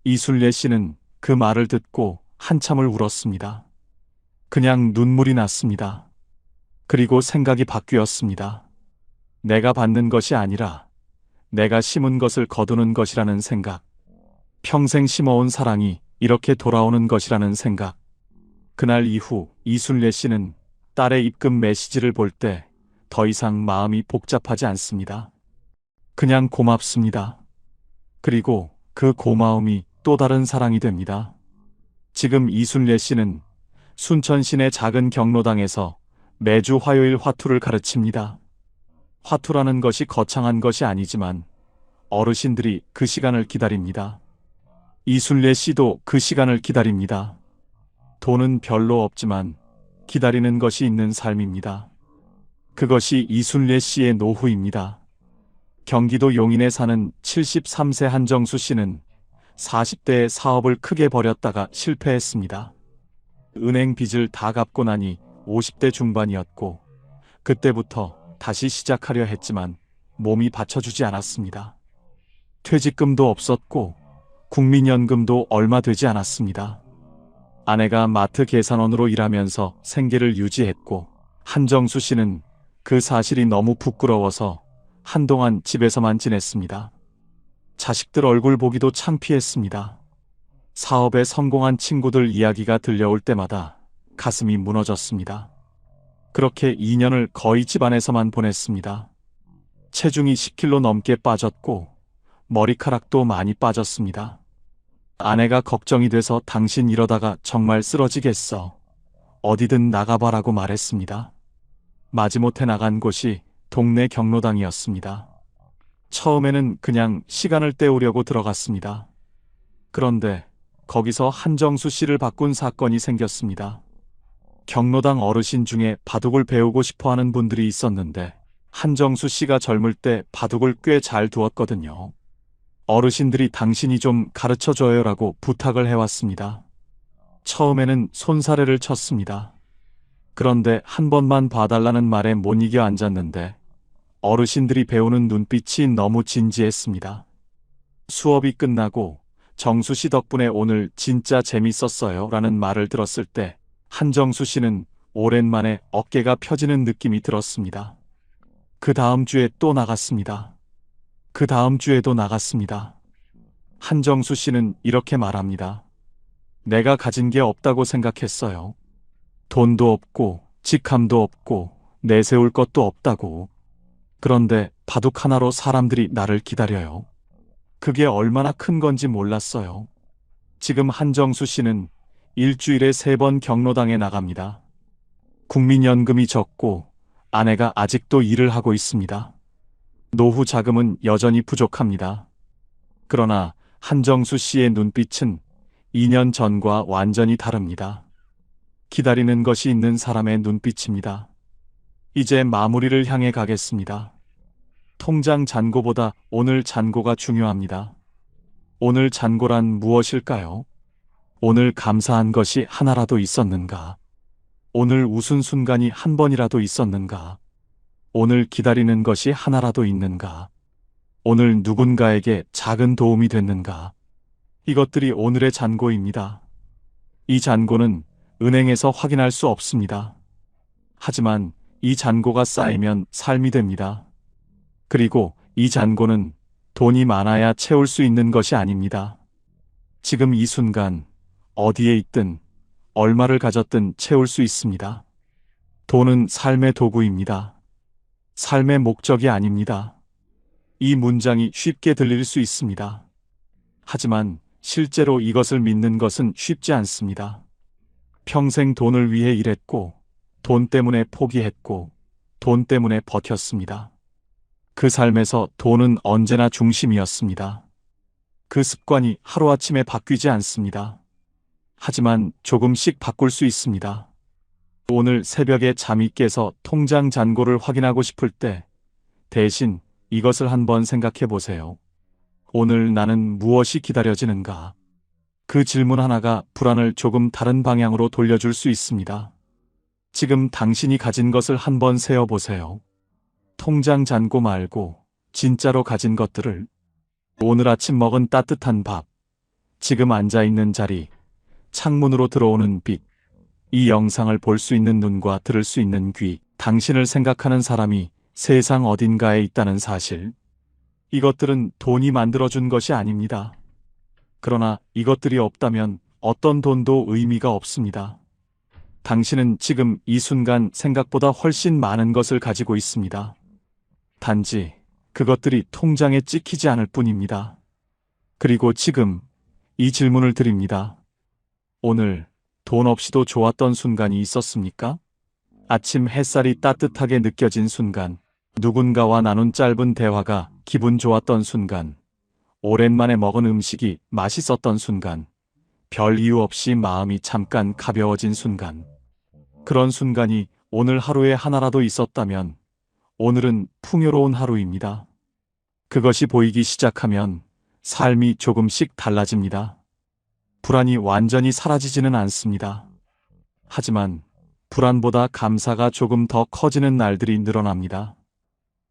이순례 씨는 그 말을 듣고 한참을 울었습니다. 그냥 눈물이 났습니다. 그리고 생각이 바뀌었습니다. 내가 받는 것이 아니라 내가 심은 것을 거두는 것이라는 생각. 평생 심어온 사랑이 이렇게 돌아오는 것이라는 생각. 그날 이후 이순례 씨는 딸의 입금 메시지를 볼 때 더 이상 마음이 복잡하지 않습니다. 그냥 고맙습니다. 그리고 그 고마움이 또 다른 사랑이 됩니다. 지금 이순례 씨는 순천 시내 작은 경로당에서 매주 화요일 화투를 가르칩니다. 화투라는 것이 거창한 것이 아니지만 어르신들이 그 시간을 기다립니다. 이순례 씨도 그 시간을 기다립니다. 돈은 별로 없지만 기다리는 것이 있는 삶입니다. 그것이 이순례 씨의 노후입니다. 경기도 용인에 사는 73세 한정수 씨는 40대에 사업을 크게 벌였다가 실패했습니다. 은행 빚을 다 갚고 나니 50대 중반이었고 그때부터 다시 시작하려 했지만 몸이 받쳐주지 않았습니다. 퇴직금도 없었고 국민연금도 얼마 되지 않았습니다. 아내가 마트 계산원으로 일하면서 생계를 유지했고 한정수 씨는 그 사실이 너무 부끄러워서 한동안 집에서만 지냈습니다. 자식들 얼굴 보기도 창피했습니다. 사업에 성공한 친구들 이야기가 들려올 때마다 가슴이 무너졌습니다. 그렇게 2년을 거의 집안에서만 보냈습니다. 체중이 10kg 넘게 빠졌고 머리카락도 많이 빠졌습니다. 아내가 걱정이 돼서 당신 이러다가 정말 쓰러지겠어. 어디든 나가봐라고 말했습니다. 마지못해 나간 곳이 동네 경로당이었습니다. 처음에는 그냥 시간을 때우려고 들어갔습니다. 그런데 거기서 한정수 씨를 바꾼 사건이 생겼습니다. 경로당 어르신 중에 바둑을 배우고 싶어하는 분들이 있었는데 한정수 씨가 젊을 때 바둑을 꽤 잘 두었거든요. 어르신들이 당신이 좀 가르쳐줘요라고 부탁을 해왔습니다. 처음에는 손사래를 쳤습니다. 그런데 한 번만 봐달라는 말에 못 이겨 앉았는데 어르신들이 배우는 눈빛이 너무 진지했습니다. 수업이 끝나고 정수 씨 덕분에 오늘 진짜 재밌었어요 라는 말을 들었을 때 한정수 씨는 오랜만에 어깨가 펴지는 느낌이 들었습니다. 그 다음 주에 또 나갔습니다. 그 다음 주에도 나갔습니다. 한정수 씨는 이렇게 말합니다. 내가 가진 게 없다고 생각했어요. 돈도 없고 직함도 없고 내세울 것도 없다고. 그런데 바둑 하나로 사람들이 나를 기다려요. 그게 얼마나 큰 건지 몰랐어요. 지금 한정수 씨는 일주일에 3번 경로당에 나갑니다. 국민연금이 적고 아내가 아직도 일을 하고 있습니다. 노후 자금은 여전히 부족합니다. 그러나 한정수 씨의 눈빛은 2년 전과 완전히 다릅니다. 기다리는 것이 있는 사람의 눈빛입니다. 이제 마무리를 향해 가겠습니다. 통장 잔고보다 오늘 잔고가 중요합니다. 오늘 잔고란 무엇일까요? 오늘 감사한 것이 하나라도 있었는가? 오늘 웃은 순간이 한 번이라도 있었는가? 오늘 기다리는 것이 하나라도 있는가? 오늘 누군가에게 작은 도움이 됐는가? 이것들이 오늘의 잔고입니다. 이 잔고는 은행에서 확인할 수 없습니다. 하지만 이 잔고가 쌓이면 삶이 됩니다. 그리고 이 잔고는 돈이 많아야 채울 수 있는 것이 아닙니다. 지금 이 순간 어디에 있든 얼마를 가졌든 채울 수 있습니다. 돈은 삶의 도구입니다. 삶의 목적이 아닙니다. 이 문장이 쉽게 들릴 수 있습니다. 하지만 실제로 이것을 믿는 것은 쉽지 않습니다. 평생 돈을 위해 일했고, 돈 때문에 포기했고, 돈 때문에 버텼습니다. 그 삶에서 돈은 언제나 중심이었습니다. 그 습관이 하루아침에 바뀌지 않습니다. 하지만 조금씩 바꿀 수 있습니다. 오늘 새벽에 잠이 깨서 통장 잔고를 확인하고 싶을 때 대신 이것을 한번 생각해 보세요. 오늘 나는 무엇이 기다려지는가? 그 질문 하나가 불안을 조금 다른 방향으로 돌려줄 수 있습니다. 지금 당신이 가진 것을 한번 세어보세요. 통장 잔고 말고 진짜로 가진 것들을. 오늘 아침 먹은 따뜻한 밥, 지금 앉아있는 자리, 창문으로 들어오는 빛, 이 영상을 볼 수 있는 눈과 들을 수 있는 귀, 당신을 생각하는 사람이 세상 어딘가에 있다는 사실. 이것들은 돈이 만들어준 것이 아닙니다. 그러나 이것들이 없다면 어떤 돈도 의미가 없습니다. 당신은 지금 이 순간 생각보다 훨씬 많은 것을 가지고 있습니다. 단지 그것들이 통장에 찍히지 않을 뿐입니다. 그리고 지금 이 질문을 드립니다. 오늘 돈 없이도 좋았던 순간이 있었습니까? 아침 햇살이 따뜻하게 느껴진 순간, 누군가와 나눈 짧은 대화가 기분 좋았던 순간, 오랜만에 먹은 음식이 맛있었던 순간, 별 이유 없이 마음이 잠깐 가벼워진 순간. 그런 순간이 오늘 하루에 하나라도 있었다면 오늘은 풍요로운 하루입니다. 그것이 보이기 시작하면 삶이 조금씩 달라집니다. 불안이 완전히 사라지지는 않습니다. 하지만 불안보다 감사가 조금 더 커지는 날들이 늘어납니다.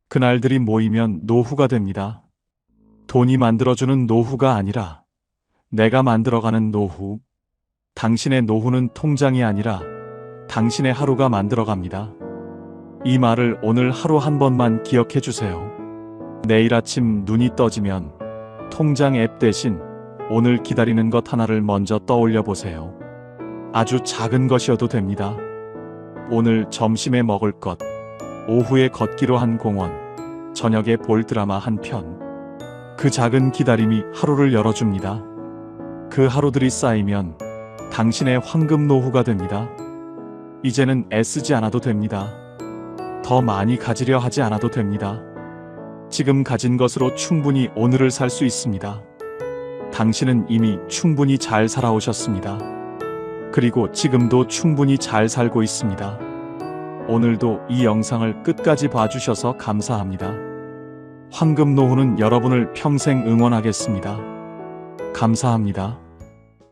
그 날들이 모이면 노후가 됩니다. 돈이 만들어주는 노후가 아니라 내가 만들어가는 노후. 당신의 노후는 통장이 아니라 당신의 하루가 만들어갑니다. 이 말을 오늘 하루 한 번만 기억해 주세요. 내일 아침 눈이 떠지면 통장 앱 대신 오늘 기다리는 것 하나를 먼저 떠올려 보세요. 아주 작은 것이어도 됩니다. 오늘 점심에 먹을 것, 오후에 걷기로 한 공원, 저녁에 볼 드라마 한 편. 그 작은 기다림이 하루를 열어줍니다. 그 하루들이 쌓이면 당신의 황금 노후가 됩니다. 이제는 애쓰지 않아도 됩니다. 더 많이 가지려 하지 않아도 됩니다. 지금 가진 것으로 충분히 오늘을 살 수 있습니다. 당신은 이미 충분히 잘 살아오셨습니다. 그리고 지금도 충분히 잘 살고 있습니다. 오늘도 이 영상을 끝까지 봐주셔서 감사합니다. 황금 노후는 여러분을 평생 응원하겠습니다. 감사합니다.